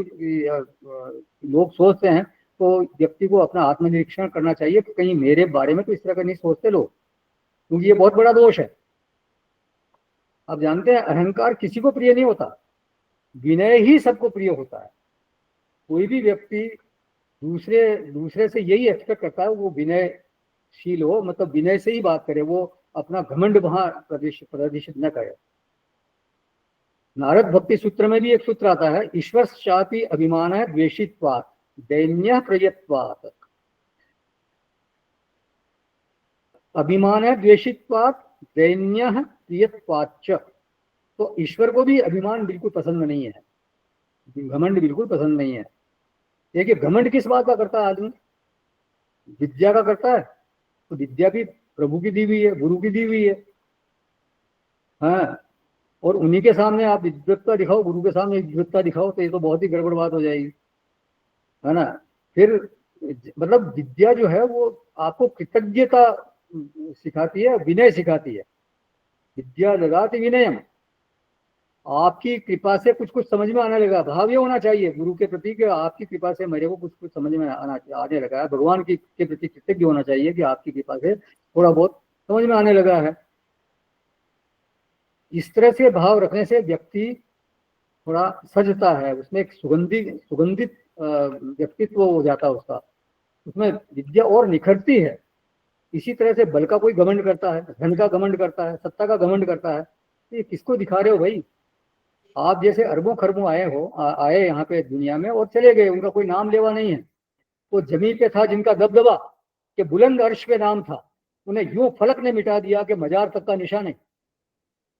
लोग सोचते हैं तो व्यक्ति को अपना आत्मनिरीक्षण करना चाहिए कि कहीं मेरे बारे में तो इस तरह का नहीं सोचते लोग, क्योंकि ये बहुत बड़ा दोष है। आप जानते हैं अहंकार किसी को प्रिय नहीं होता, विनय ही सबको प्रिय होता है। कोई भी व्यक्ति दूसरे दूसरे से यही एक्सपेक्ट करता है वो विनयशील हो, मतलब विनय से ही बात करे, वो अपना घमंड वहां प्रदर्शित न करे। नारद भक्ति सूत्र में भी एक सूत्र आता है, ईश्वर शापी अभिमान है द्वेषित्वात् दैन्य प्रयत्वात्। अभिमान है द्वेषित्वात् दैन्य प्रियत्वाच्च। तो ईश्वर को भी अभिमान बिल्कुल पसंद नहीं है, घमंड बिल्कुल पसंद नहीं है। देखिए घमंड किस बात का करता है आदमी, विद्या का करता है, तो विद्या भी प्रभु की दी हुई है, गुरु की दी हुई है। हाँ, और उन्हीं के सामने आप विद्वत्ता दिखाओ, गुरु के सामने विद्वत्ता दिखाओ, तो ये तो बहुत ही गड़बड़ बात हो जाएगी, है ना। फिर मतलब विद्या जो है वो आपको कृतज्ञता सिखाती है, विनय सिखाती है। विद्या ददाति विनयम, आपकी कृपा से कुछ कुछ समझ में आने लगा, भाव ये होना चाहिए गुरु के प्रति कि आपकी कृपा से मेरे को कुछ कुछ समझ में आने लगा है। भगवान की के प्रति कृतज्ञ होना चाहिए कि आपकी कृपा से थोड़ा बहुत समझ में आने लगा है। इस तरह से भाव रखने से व्यक्ति थोड़ा सजता है, उसमें एक सुगंधित व्यक्तित्व हो जाता है उसका, उसमें विद्या और निखरती है। इसी तरह से बल का कोई घमंड करता है, धन का घमंड करता है, सत्ता का घमंड करता है, ये किसको दिखा रहे हो भाई। आप जैसे अरबों खरबों आए यहाँ पे दुनिया में और चले गए, उनका कोई नाम लेवा नहीं है। वो जमीन पे था जिनका दबदबा कि बुलंद अर्श पे नाम था, उन्हें यूं फलक ने मिटा दिया कि मजार तक का निशान है।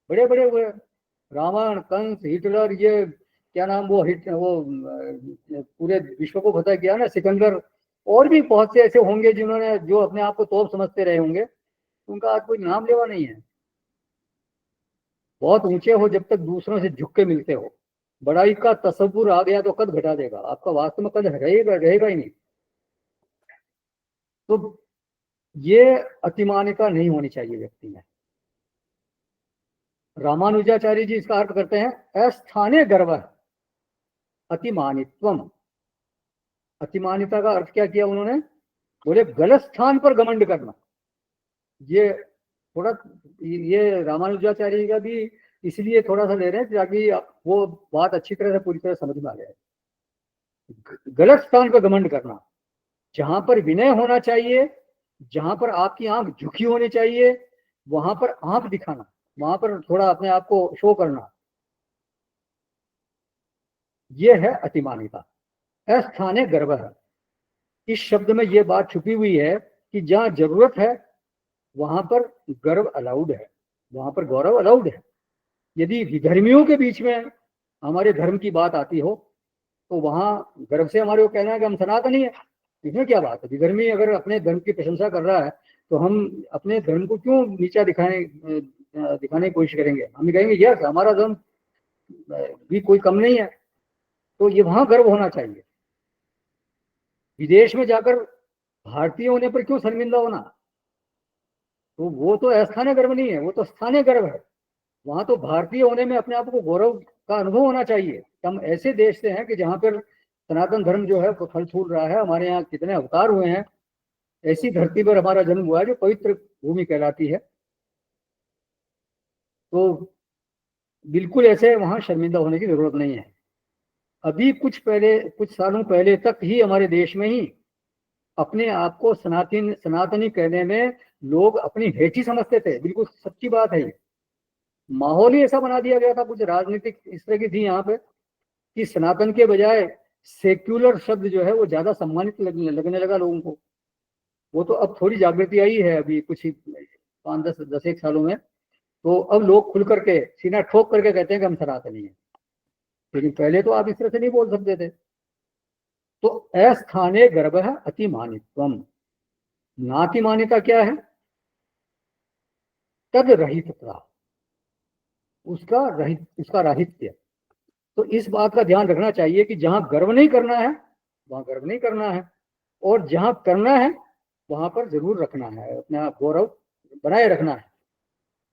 बड़े बड़े हुए रावण, कंस, हिटलर, ये क्या नाम वो पूरे विश्व को फतह किया ना, सिकंदर, और भी बहुत से ऐसे होंगे जिन्होंने जो अपने आप को तोप समझते रहे होंगे, उनका आज कोई नाम लेवा नहीं है। बहुत ऊंचे हो जब तक दूसरों से झुक के मिलते हो, बड़ाई का तसव्वुर आ गया तो कद घटा देगा, आपका वास्तव में कद रहेगा रहेगा ही नहीं। तो ये अतिमानिता नहीं होनी चाहिए व्यक्ति में। रामानुजाचार्य जी इसका अर्थ करते हैं अस्थाने गर्व अतिमानित्वम। अतिमानिता का अर्थ क्या किया उन्होंने, बोले गलत स्थान पर घमंड करना। ये थोड़ा, ये रामानुजाचार्य जी का भी इसलिए थोड़ा सा ले रहे हैं ताकि वो बात अच्छी तरह से पूरी तरह समझ में आ जाए। गलत स्थान पर घमंड करना, जहां पर विनय होना चाहिए, जहां पर आपकी आंख झुकी होनी चाहिए, वहां पर आंख दिखाना, वहां पर थोड़ा अपने आप को शो करना, यह है अतिमानिता। अस्थाने गर्व है, इस शब्द में यह बात छुपी हुई है कि जहां जरूरत है वहां पर गर्व अलाउड है, वहां पर गौरव अलाउड है। यदि विधर्मियों के बीच में हमारे धर्म की बात आती हो तो वहां गर्व से हमारे को कहना है कि हम सनातनी है, इसमें क्या बात है। विधर्मी अगर अपने धर्म की प्रशंसा कर रहा है तो हम अपने धर्म को क्यों नीचा दिखाने की कोशिश करेंगे। हम कहेंगे यस हमारा धर्म भी कोई कम नहीं है। तो ये वहां गर्व होना चाहिए। विदेश में जाकर भारतीय होने पर क्यों शर्मिंदा होना, तो वो तो अस्थानीय गर्व नहीं है, वो तो स्थानीय गर्व है। वहां तो भारतीय होने में अपने आप को गौरव का अनुभव होना चाहिए। हम ऐसे देश से हैं कि जहाँ पर सनातन धर्म जो है वो फल फूल रहा है, हमारे यहाँ कितने अवतार हुए हैं, ऐसी धरती पर हमारा जन्म हुआ है जो पवित्र भूमि कहलाती है। तो बिल्कुल ऐसे वहां शर्मिंदा होने की जरूरत नहीं है। अभी कुछ सालों पहले तक ही हमारे देश में ही अपने आप को सनातनी कहने में लोग अपनी हेठी समझते थे। बिल्कुल सच्ची बात है ये। माहौल ही ऐसा बना दिया गया था, कुछ राजनीतिक इस तरह की थी यहाँ पे कि सनातन के बजाय सेक्युलर शब्द जो है वो ज्यादा सम्मानित लगने लगा लोगों को। वो वो तो अब थोड़ी जागृति आई है, अभी कुछ ही 5-10 सालों में, तो अब लोग खुल करके सीना ठोक करके कहते हैं कि हम सनातनी हैं, लेकिन पहले तो आप इस तरह से नहीं बोल सकते थे। तो अस्थाने गर्भ है अतिमानित्वम, नातिमानिता क्या है? तद रहितता, उसका राहित्य। तो इस बात का ध्यान रखना चाहिए कि जहां गर्व नहीं करना है वहां गर्व नहीं करना है, और जहां करना है वहां पर जरूर रखना है, अपना गौरव बनाए रखना है।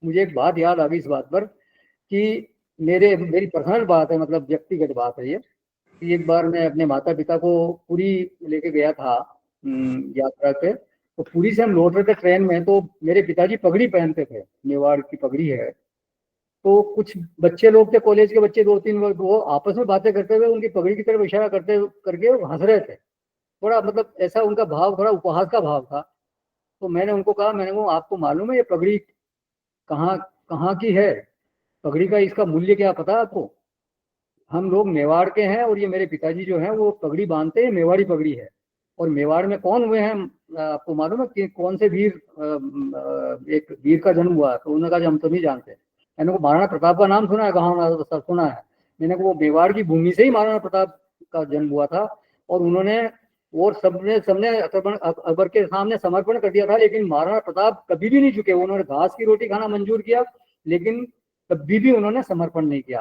मुझे एक बात याद आ गई इस बात पर कि मेरी पर्सनल बात है, मतलब व्यक्तिगत बात है ये, कि एक बार मैं अपने माता पिता को पुरी लेके गया था यात्रा पे। तो पुरी से हम लौट रहे थे ट्रेन में, तो मेरे पिताजी पगड़ी पहनते थे, मेवाड़ की पगड़ी है। तो कुछ बच्चे लोग थे, कॉलेज के बच्चे 2-3 लोग, वो आपस में बातें करते हुए उनकी पगड़ी की तरफ इशारा करते करके हंस रहे थे। थोड़ा मतलब ऐसा उनका भाव, थोड़ा उपहास का भाव था। तो मैंने उनको कहा, मैंने वो आपको मालूम है ये पगड़ी कहाँ कहाँ की है? पगड़ी का इसका मूल्य क्या पता है आपको? हम लोग मेवाड़ के हैं, और ये मेरे पिताजी जो हैं वो पगड़ी बांधते हैं, मेवाड़ी पगड़ी है। और मेवाड़ में कौन हुए हैं आपको मालूम है कि कौन से वीर, एक वीर का जन्म हुआ? तो उन्होंने कहा हम तो नहीं जानते। मैंने को महाराणा प्रताप का नाम सुना है, कहाँ सब सुना है। मैंने को वो मेवाड़ की भूमि से ही महाराणा प्रताप का जन्म हुआ था, और उन्होंने और सबने सबने अकबर के सामने समर्पण कर दिया था, लेकिन महाराणा प्रताप कभी भी नहीं झुके। उन्होंने घास की रोटी खाना मंजूर किया, लेकिन कभी भी उन्होंने समर्पण नहीं किया।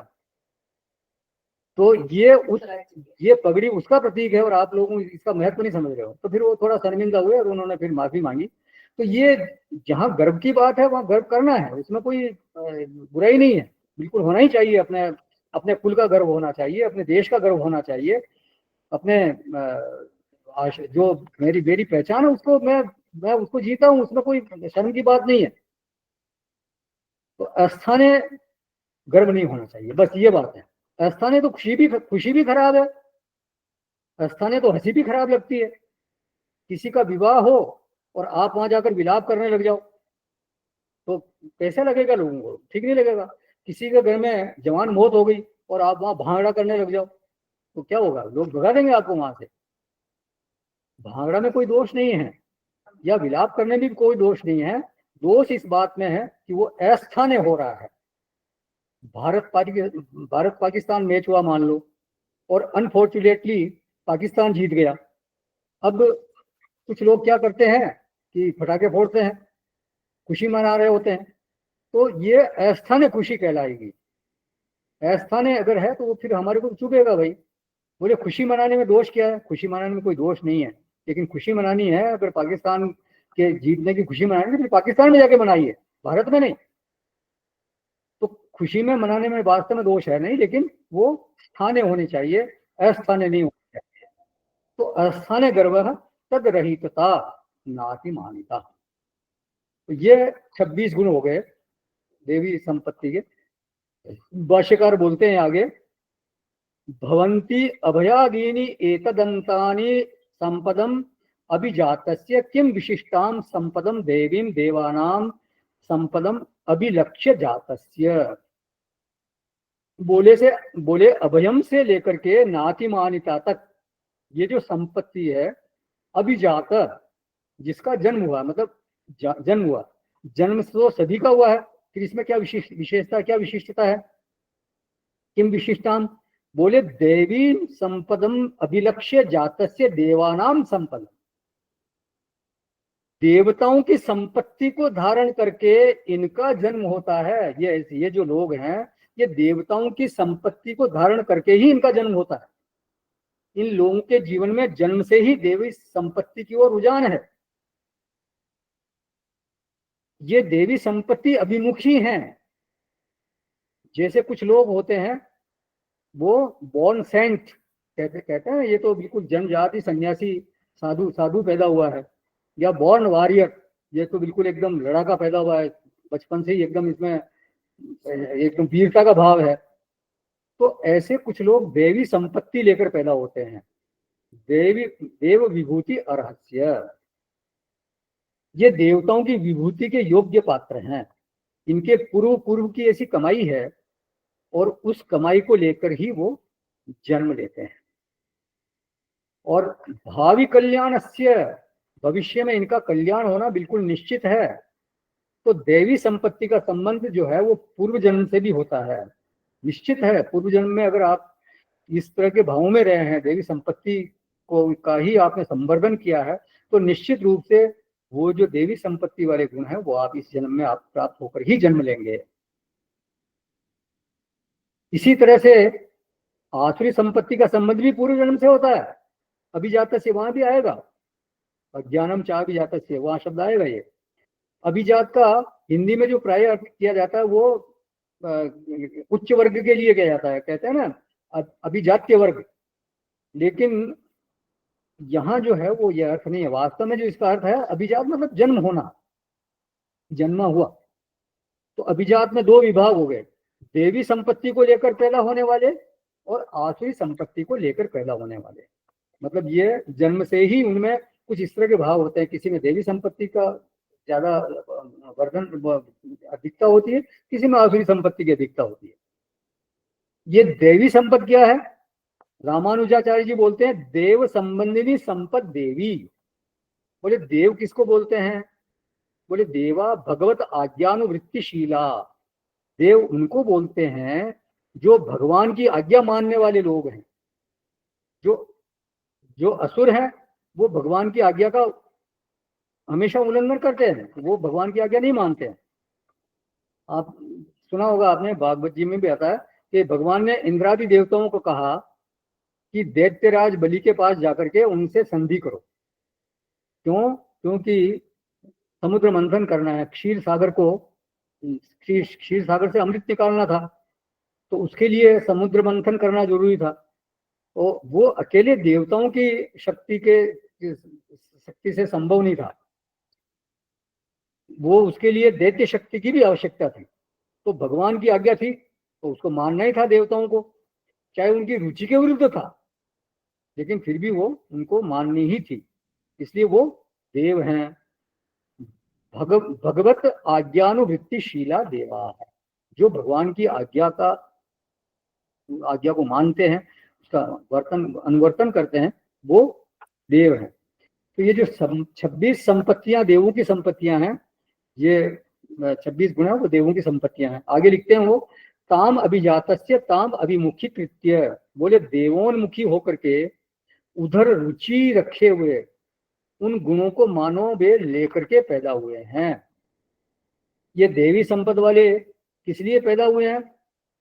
तो ये पगड़ी उसका प्रतीक है, और आप लोग इसका महत्व नहीं समझ रहे हो। तो फिर वो थोड़ा शर्मिंदा हुए और उन्होंने फिर माफी मांगी। तो ये जहाँ गर्व की बात है वहाँ गर्व करना है, उसमें कोई बुराई नहीं है, बिल्कुल होना ही चाहिए। अपने अपने कुल का गर्व होना चाहिए, अपने देश का गर्व होना चाहिए, अपने जो मेरी मेरी पहचान है उसको मैं उसको जीता हूँ, उसमें कोई शर्म की बात नहीं है। तो अस्थाने गर्व नहीं होना चाहिए, बस ये बात है। अस्थाने तो खुशी भी खराब है, अस्थाने तो हंसी भी खराब लगती है। किसी का विवाह हो और आप वहां जाकर विलाप करने लग जाओ, तो कैसा लगेगा लोगों को? ठीक नहीं लगेगा। किसी के घर में जवान मौत हो गई और आप वहां भांगड़ा करने लग जाओ, तो क्या होगा? लोग भगा देंगे आपको वहां से। भांगड़ा में कोई दोष नहीं है, या विलाप करने में भी कोई दोष नहीं है। दोष इस बात में है कि वो अस्थाने हो रहा है। भारत पाकिस्तान मैच हुआ मान लो, और अनफॉर्चुनेटली पाकिस्तान जीत गया। अब कुछ लोग क्या करते हैं कि पटाखे फोड़ते हैं, खुशी मना रहे होते हैं, तो ये अस्थाने खुशी कहलाएगी। अस्थाने अगर है तो वो फिर हमारे को चुभेगा भाई। बोले खुशी मनाने में दोष क्या है? खुशी मनाने में कोई दोष नहीं है, लेकिन खुशी मनानी है, अगर पाकिस्तान के जीतने की खुशी मनानी है तो फिर पाकिस्तान में जाके मनाइए, भारत में नहीं। तो खुशी में मनाने में वास्तव में दोष है नहीं, लेकिन वो स्थाने होने चाहिए, अस्थाने नहीं होने चाहिए। तो अस्थाने गर्व तद रहितता नाति मानिता। तो ये 26 गुण हो गए देवी संपत्ति के। भाष्यकार बोलते हैं आगे, भवन्ति अभयादीनि एतदन्तानि संपदम अभिजातस्य किम विशिष्टां संपदम देवीं देवानां संपदम अभिलक्ष्य जातस्य। बोले अभयम से लेकर के नातिमानिता तक ये जो संपत्ति है, अभिजात जिसका जन्म हुआ, मतलब जन्म हुआ, जन्म तो सभी का हुआ है, फिर इसमें क्या विशेषता, क्या विशिष्टता है? किम विशिष्टाम? बोले देवी संपदम अभिलक्ष्य जातस्य देवानाम संपदम। देवताओं की संपत्ति को धारण करके इनका जन्म होता है। ये जो लोग हैं, ये देवताओं की संपत्ति को धारण करके ही इनका जन्म होता है। इन लोगों के जीवन में जन्म से ही देवी संपत्ति की ओर रुझान है। ये देवी संपत्ति अभिमुखी हैं। जैसे कुछ लोग होते हैं, वो बॉर्न सेंट कहते हैं, ये तो बिल्कुल जनजाति सन्यासी साधु साधु पैदा हुआ है, या बॉर्न वॉरियर, ये तो बिल्कुल एकदम लड़ाका पैदा हुआ है, बचपन से ही एकदम इसमें एकदम वीरता का भाव है। तो ऐसे कुछ लोग देवी संपत्ति लेकर पैदा होते हैं। देव विभूति अर्हस्य, ये देवताओं की विभूति के योग्य पात्र हैं। इनके पूर्व पूर्व की ऐसी कमाई है, और उस कमाई को लेकर ही वो जन्म लेते हैं। और भावी कल्याणस्य, भविष्य में इनका कल्याण होना बिल्कुल निश्चित है। तो देवी संपत्ति का संबंध जो है वो पूर्व जन्म से भी होता है, निश्चित है। पूर्व जन्म में अगर आप इस तरह के भावों में रहे हैं, देवी संपत्ति को का ही आपने संवर्धन किया है, तो निश्चित रूप से वो जो देवी संपत्ति वाले गुण है वो आप इस जन्म में आप प्राप्त होकर ही जन्म लेंगे। इसी तरह से आसुरी संपत्ति का संबंध भी पूर्व जन्म से होता है। अभिजात से वहां भी आएगा, अज्ञानम चा अभिजात से वहां शब्द आएगा। ये अभिजात का हिंदी में जो प्राय अर्थ किया जाता है वो उच्च वर्ग के लिए किया जाता है, कहते हैं ना अभिजात्य वर्ग। लेकिन यहाँ जो है वो ये अर्थ नहीं है। वास्तव में जो इसका अर्थ है अभिजात मतलब जन्म होना, जन्मा हुआ। तो अभिजात में दो विभाग हो गए, देवी संपत्ति को लेकर पैदा होने वाले और आसुरी संपत्ति को लेकर पैदा होने वाले। मतलब ये जन्म से ही उनमें कुछ इस तरह के भाव होते हैं। किसी में देवी संपत्ति का ज्यादा वर्धन अधिकता होती है, किसी में आसुरी संपत्ति की अधिकता होती है। ये देवी संपत्ति क्या है? रामानुजाचार्य जी बोलते हैं देव संबंधिनी संपत देवी। बोले देव किसको बोलते हैं? बोले देवा भगवत आज्ञानुवृत्तिशीला। देव उनको बोलते हैं जो भगवान की आज्ञा मानने वाले लोग हैं। जो जो असुर हैं वो भगवान की आज्ञा का हमेशा उल्लंघन करते हैं, वो भगवान की आज्ञा नहीं मानते हैं। आप सुना होगा आपने, भागवत जी में भी आता है कि भगवान ने इंद्रादि देवताओं को कहा कि दैत्यराज बलि के पास जाकर के उनसे संधि करो। क्यों? क्योंकि समुद्र मंथन करना है, क्षीर सागर को, क्षीर सागर से अमृत निकालना था, तो उसके लिए समुद्र मंथन करना जरूरी था। तो वो अकेले देवताओं की शक्ति से संभव नहीं था, वो उसके लिए दैत्य शक्ति की भी आवश्यकता थी। तो भगवान की आज्ञा थी तो उसको मानना ही था देवताओं को, चाहे उनकी रुचि के विरुद्ध था, लेकिन फिर भी वो उनको माननी ही थी। इसलिए वो देव हैं। भगवत आज्ञानुवृत्तिशीला देवा है, जो भगवान की आज्ञा को मानते हैं, उसका अनुवर्तन करते हैं, वो देव हैं। तो ये जो 26 संपत्तियां देवों की संपत्तियां हैं, ये 26 गुण है वो देवों की संपत्तियां हैं। आगे लिखते हैं वो ताम अभिजातस्य ताम अभिमुखी कृत्य। बोले देवोन्मुखी होकर के उधर रुचि रखे हुए उन गुणों को मानो वे लेकर के पैदा हुए हैं। ये देवी संपद वाले किस लिए पैदा हुए हैं?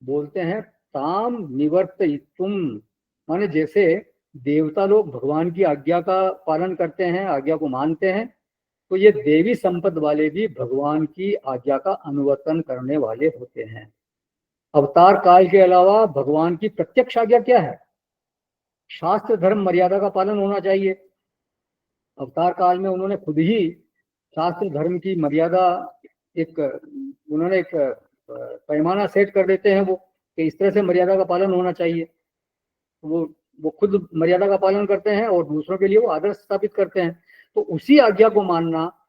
बोलते हैं ताम निवर्तयितुम, माने जैसे देवता लोग भगवान की आज्ञा का पालन करते हैं, आज्ञा को मानते हैं, तो ये देवी संपद वाले भी भगवान की आज्ञा का अनुवर्तन करने वाले होते हैं। अवतार काल के अलावा भगवान की प्रत्यक्ष आज्ञा क्या है? शास्त्र धर्म मर्यादा का पालन होना चाहिए। अवतार काल में उन्होंने खुद ही शास्त्र धर्म की मर्यादा उन्होंने एक पैमाना सेट कर देते हैं वो कि इस तरह से मर्यादा का पालन होना चाहिए। वो खुद मर्यादा का पालन करते हैं और दूसरों के लिए वो आदर्श स्थापित करते हैं। तो उसी आज्ञा को मानना,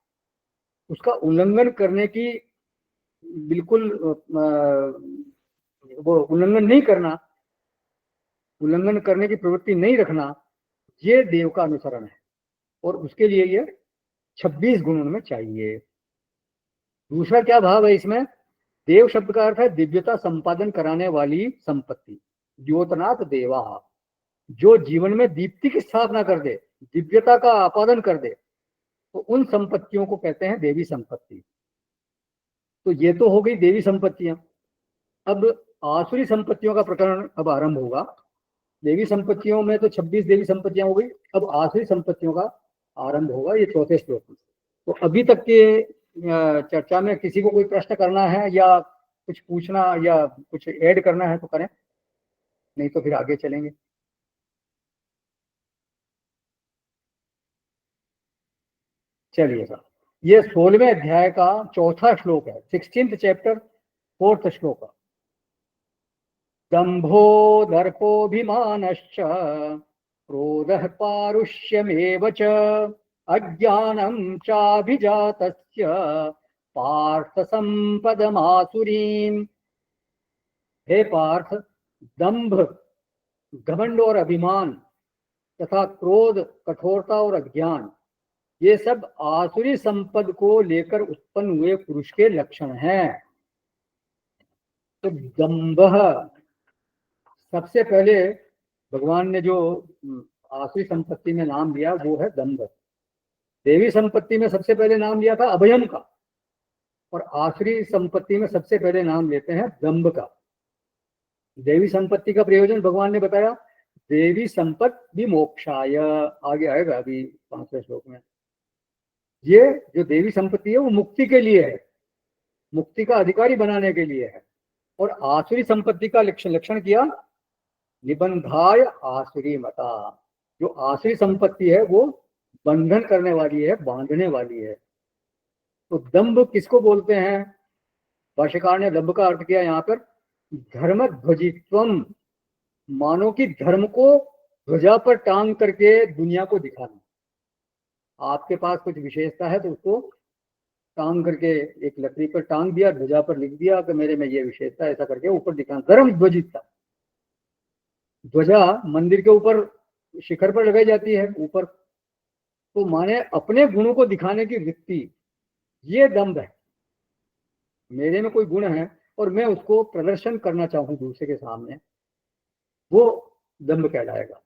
उसका उल्लंघन करने की बिल्कुल वो उल्लंघन नहीं करना, उल्लंघन करने की प्रवृत्ति नहीं रखना, ये देव का अनुसरण है। और उसके लिए ये 26 गुण उनमें चाहिए। दूसरा क्या भाव है इसमें? देव शब्द का अर्थ है दिव्यता संपादन कराने वाली संपत्ति। द्योतनाथ देवा, जो जीवन में दीप्ति की स्थापना कर दे, दिव्यता का आपादन कर दे, तो उन संपत्तियों को कहते हैं देवी संपत्ति। तो ये तो हो गई देवी संपत्तियां। अब आसुरी संपत्तियों का प्रकरण अब आरंभ होगा। देवी संपत्तियों में तो 26 देवी संपत्तियां हो गई, अब आसुरी संपत्तियों का आरंभ होगा ये 4थे श्लोक में। तो अभी तक के चर्चा में किसी को कोई प्रश्न करना है या कुछ पूछना या कुछ ऐड करना है तो करें, नहीं तो फिर आगे चलेंगे। चलिए सर, ये 16वें अध्याय का 4था श्लोक है, 16th चैप्टर 4th श्लोक। दंभो दर्पोभिमानश्च क्रोधः पारुष्यमेव च अज्ञानं चाभिजातस्य पार्थ संपदमासुरीम्। हे पार्थ, दंभ, घमंड और अभिमान तथा क्रोध, कठोरता और अज्ञान, ये सब आसुरी संपद को लेकर उत्पन्न हुए पुरुष के लक्षण हैं। तो दंभ, सबसे पहले भगवान ने जो आसुरी संपत्ति में नाम लिया वो है दंभ। देवी संपत्ति में सबसे पहले नाम लिया था अभयम का, और आसुरी संपत्ति में सबसे पहले नाम लेते हैं दंभ का। देवी संपत्ति का प्रयोजन भगवान ने बताया, देवी संपत्ति मोक्षाय, आगे आएगा अभी 5वें श्लोक में। ये जो देवी संपत्ति है वो मुक्ति के लिए है, मुक्ति का अधिकारी बनाने के लिए है। और आसुरी संपत्ति का लक्षण किया निबंधाय आसुरी मता, जो आसुरी संपत्ति है वो बंधन करने वाली है, बांधने वाली है। तो दंभ किसको बोलते हैं? भाष्यकार ने दंभ का अर्थ किया यहाँ पर धर्म ध्वजित्वम, मानो कि धर्म को ध्वजा पर टांग करके दुनिया को दिखाना। आपके पास कुछ विशेषता है तो उसको टांग करके एक लकड़ी पर टांग दिया, ध्वजा पर लिख दिया कि मेरे में ये विशेषता, ऐसा करके ऊपर दिखाना, धर्म ध्वजित्व। ध्वजा मंदिर के ऊपर शिखर पर लगाई जाती है ऊपर, तो माने अपने गुणों को दिखाने की वृत्ति, ये दंभ है। मेरे में कोई गुण है और मैं उसको प्रदर्शन करना चाहूं दूसरे के सामने, वो दंभ कहलाएगा।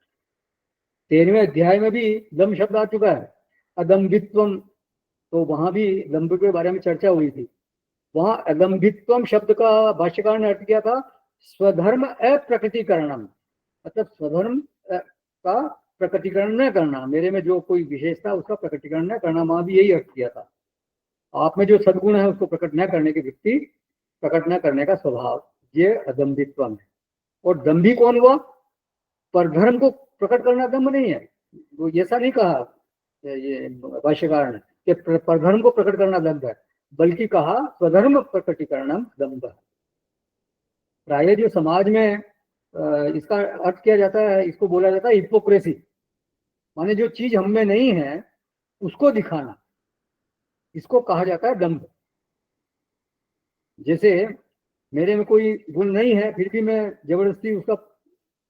13वें अध्याय में भी दंभ शब्द आ चुका है, अदम्भित्वम, तो वहां भी दंभ के बारे में चर्चा हुई थी। वहां अदम्भित्वम शब्द का भाष्यकार ने अर्थ किया था स्वधर्म अप्रकटीकरणम, मतलब स्वधर्म का प्रकटीकरण न करना, मेरे में जो कोई विशेषता उसका प्रकटीकरण न करना, वहां भी यही अर्थ किया था। आप में जो सद्गुण है उसको प्रकट न करने की वृत्ति, प्रकट न करने का स्वभाव, ये अदम्भित्व है। और दंभी कौन हुआ? पर धर्म को प्रकट करना दंभ नहीं है, वो ऐसा नहीं कहा ये भाष्यकार ने कि परधर्म को प्रकट करना दंभ है, बल्कि कहा स्वधर्म प्रकटीकरणम दंभ। प्राय जो समाज में इसका अर्थ किया जाता है, इसको बोला जाता है हिपोक्रेसी, माने जो चीज हम में नहीं है उसको दिखाना, इसको कहा जाता है दंभ। जैसे मेरे में कोई गुण नहीं है फिर भी मैं जबरदस्ती उसका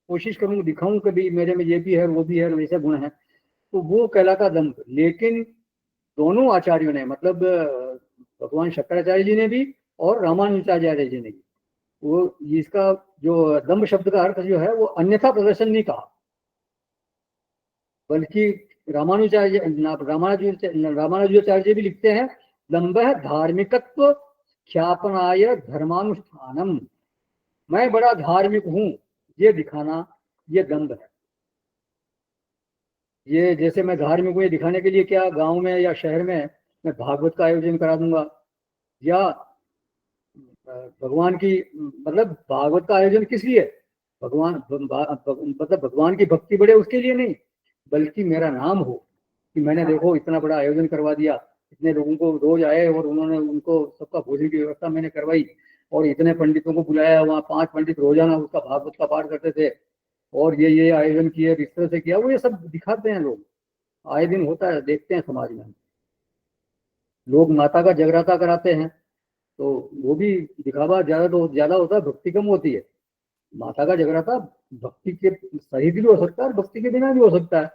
कोशिश करूँ, दिखाऊं कि भी मेरे में ये भी है वो भी है, वैसे गुण है, तो वो कहलाता दंभ। लेकिन दोनों आचार्यों ने, मतलब भगवान शंकराचार्य जी ने भी और रामानुजाचार्य जी ने भी, वो इसका जो दंभ शब्द का अर्थ जो है वो अन्यथा प्रदर्शन नहीं कहा, बल्कि रामानुजाचार्य भी लिखते हैं दंभ धार्मिकत्व ख्यापनाय धर्मानुष्ठानम, मैं बड़ा धार्मिक हूं ये दिखाना, ये दंभ है। ये जैसे मैं धार्मिक हूं ये दिखाने के लिए क्या गांव में या शहर में मैं भागवत का आयोजन करा दूंगा, या भगवान की, मतलब भागवत का आयोजन किस लिए? भगवान, मतलब भगवान की भक्ति बढ़े उसके लिए नहीं, बल्कि मेरा नाम हो कि मैंने देखो इतना बड़ा आयोजन करवा दिया, इतने लोगों को रोज आए और उन्होंने उनको सबका भोजन की व्यवस्था मैंने करवाई, और इतने पंडितों को बुलाया, वहाँ 5 पंडित रोजाना उसका भागवत का पाठ करते थे, और ये आयोजन किया, इस तरह से किया, वो ये सब दिखाते हैं लोग, आए दिन होता है, देखते हैं समाज में। लोग माता का जगराता कराते हैं तो वो भी दिखावा ज्यादा होता है, भक्ति कम होती है। माता का जगराता भक्ति के सहित भी हो सकता है और भक्ति के बिना भी हो सकता है,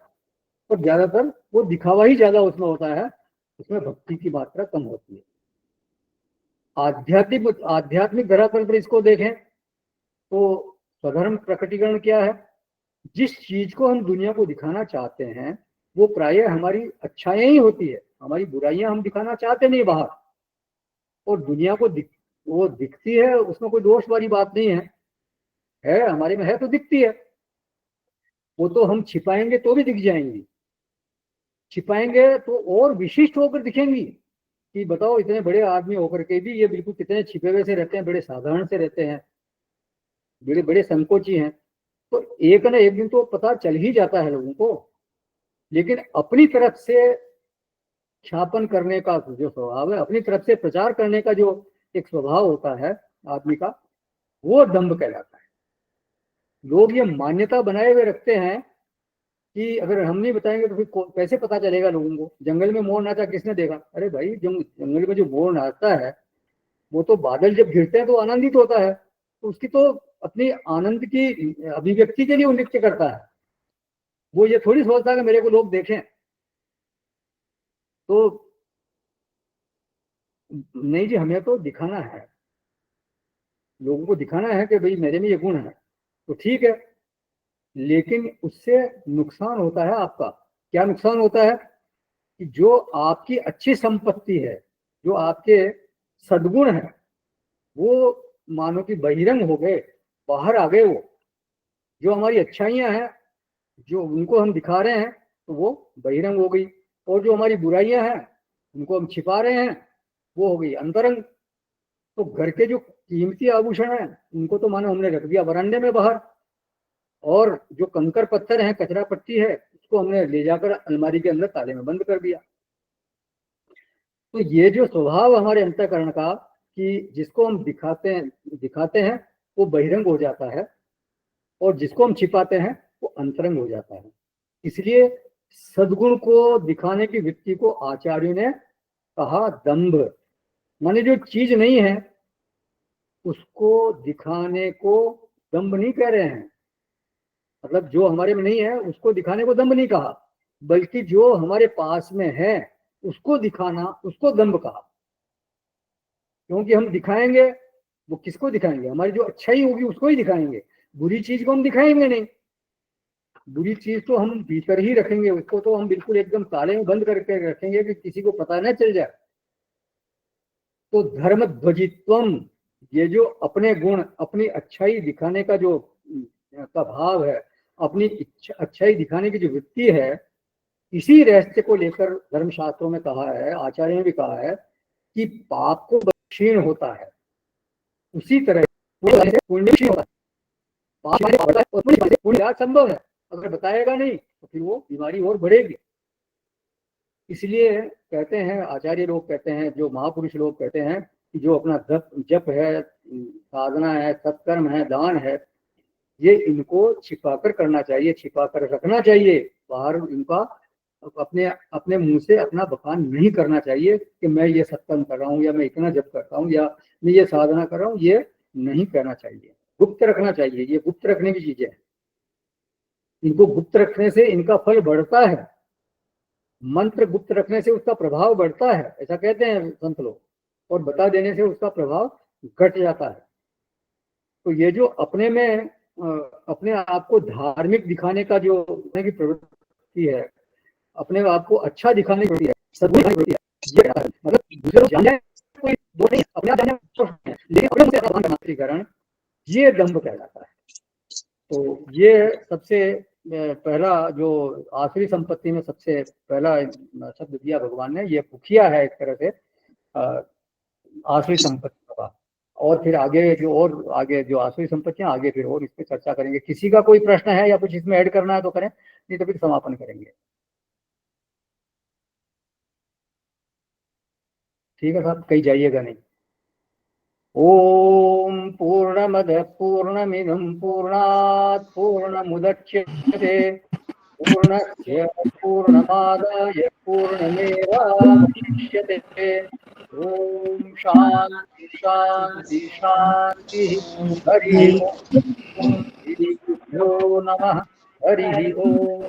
पर ज्यादातर वो दिखावा ही ज्यादा उसमें होता है, उसमें भक्ति की मात्रा कम होती है। आध्यात्मिक धरातल पर इसको देखें तो स्वधर्म प्रकटीकरण क्या है? जिस चीज को हम दुनिया को दिखाना चाहते हैं वो प्रायः हमारी अच्छाइयां ही होती है, हमारी बुराइयां हम दिखाना चाहते नहीं बाहर, और दुनिया को वो दिखती है, उसमें कोई दोष वाली बात नहीं है हमारे में है तो दिखती है, वो तो हम छिपाएंगे तो भी दिख जाएंगी, छिपाएंगे तो और विशिष्ट होकर दिखेंगी कि बताओ इतने बड़े आदमी होकर के भी ये बिल्कुल कितने छिपे हुए से रहते हैं, बड़े साधारण से रहते हैं, बड़े बड़े संकोची हैं। तो एक ना एक दिन तो पता चल ही जाता है लोगों को, लेकिन अपनी तरफ से ख्यापन करने का जो स्वभाव है, अपनी तरफ से प्रचार करने का जो एक स्वभाव होता है आदमी का, वो दंभ कहलाता है। लोग ये मान्यता बनाए हुए रखते हैं कि अगर हम नहीं बताएंगे तो फिर कैसे पता चलेगा लोगों को? जंगल में मोर नाचा किसने देखा? अरे भाई जंगल में जो मोर नाचता है वो तो बादल जब गिरते हैं तो आनंदित होता है, तो उसकी तो अपनी आनंद की अभिव्यक्ति के लिए वो नृत्य करता है, वो ये थोड़ी सोचता है कि मेरे को लोग देखें। तो नहीं जी, हमें तो दिखाना है, लोगों को दिखाना है कि भाई मेरे में ये गुण है, तो ठीक है, लेकिन उससे नुकसान होता है आपका। क्या नुकसान होता है कि जो आपकी अच्छी संपत्ति है, जो आपके सद्गुण है, वो मानो कि बहिरंग हो गए, बाहर आ गए। वो जो हमारी अच्छाइयां हैं, जो उनको हम दिखा रहे हैं, तो वो बहिरंग हो गई। और जो हमारी बुराइयां हैं, उनको हम छिपा रहे हैं, वो हो गई अंतरंग। तो घर के जो कीमती आभूषण हैं, उनको तो मानो हमने रख दिया बरामदे में बाहर, और जो कंकर पत्थर है, कचरा पट्टी है, उसको हमने ले जाकर अलमारी के अंदर ताले में बंद कर दिया। तो ये जो स्वभाव हमारे अंतःकरण का, कि जिसको हम दिखाते हैं वो बहिरंग हो जाता है, और जिसको हम छिपाते हैं वो अंतरंग हो जाता है। इसलिए सद्गुण को दिखाने की वृत्ति को आचार्य ने कहा दंभ। माने जो चीज नहीं है उसको दिखाने को दंभ नहीं कह रहे हैं। मतलब जो हमारे में नहीं है उसको दिखाने को दंभ नहीं कहा, बल्कि जो हमारे पास में है उसको दिखाना, उसको दंभ कहा। क्योंकि हम दिखाएंगे, वो किसको दिखाएंगे? हमारी जो अच्छाई होगी उसको ही दिखाएंगे, बुरी चीज को हम दिखाएंगे नहीं। बुरी चीज तो हम भीतर ही रखेंगे, उसको तो हम बिल्कुल एकदम ताले में बंद करके रखेंगे कि किसी को पता न चल जाए। तो धर्म ध्वजित्वम, ये जो अपने गुण, अपनी अच्छाई दिखाने का जो का भाव है, अपनी अच्छाई दिखाने की जो वृत्ति है, इसी रहस्य को लेकर धर्मशास्त्रों में कहा है, आचार्य ने भी कहा है कि पाप को क्षीण होता है, उसी तरह पुण्य क्षीण होता है। पुण्य संभव है, अगर बताएगा नहीं तो फिर वो बीमारी और बढ़ेगी। इसलिए कहते हैं, आचार्य लोग कहते हैं, जो महापुरुष लोग कहते हैं कि जो अपना जप है, साधना है, सत्कर्म है, दान है, ये इनको छिपाकर करना चाहिए, छिपाकर रखना चाहिए। बाहर इनका अपने अपने मुंह से अपना बखान नहीं करना चाहिए कि मैं ये सत्कर्म कर रहा हूँ, या मैं इतना जप करता हूँ, या मैं ये साधना कर रहा हूँ, ये नहीं कहना चाहिए। गुप्त रखना चाहिए, ये गुप्त रखने की चीजें हैं। इनको गुप्त रखने से इनका फल बढ़ता है, मंत्र गुप्त रखने से उसका प्रभाव बढ़ता है, ऐसा कहते हैं संत लोग, और बता देने से उसका प्रभाव घट जाता है। तो ये जो अपने में अपने आप को धार्मिक दिखाने का जो की प्रवृत्ति है, अपने आप को अच्छा दिखाने की प्रवृत्ति है, सद्गुण दिखाने की प्रवृत्ति है, ये मतलब दूसरे लोग जाने कोई वो नहीं, अपने आप जाने, लेकिन अपने मुझे अपना मात्रीकरण, ये दंभ कहलाता है। तो ये सबसे पहला जो आखिरी संपत्ति में सबसे पहला शब्द दिया भगवान ने, ये मुखिया है एक तरह से आखिरी संपत्ति का। और फिर आगे जो आखिरी संपत्तियां, आगे फिर और इस पर चर्चा करेंगे। किसी का कोई प्रश्न है या कुछ इसमें ऐड करना है तो करें, नहीं तो फिर समापन करेंगे। ठीक है साहब, कहीं जाइएगा नहीं। ओम पूर्णमद पूर्णमिदं पूर्णात् पूर्णमुदच्यते पूर्णस्य पूर्णमादाय पूर्णमेवावशिष्यते। ओम शांति शांति शांति। हरि ओम। श्री गुरुभ्यो नमः। हरि ओम।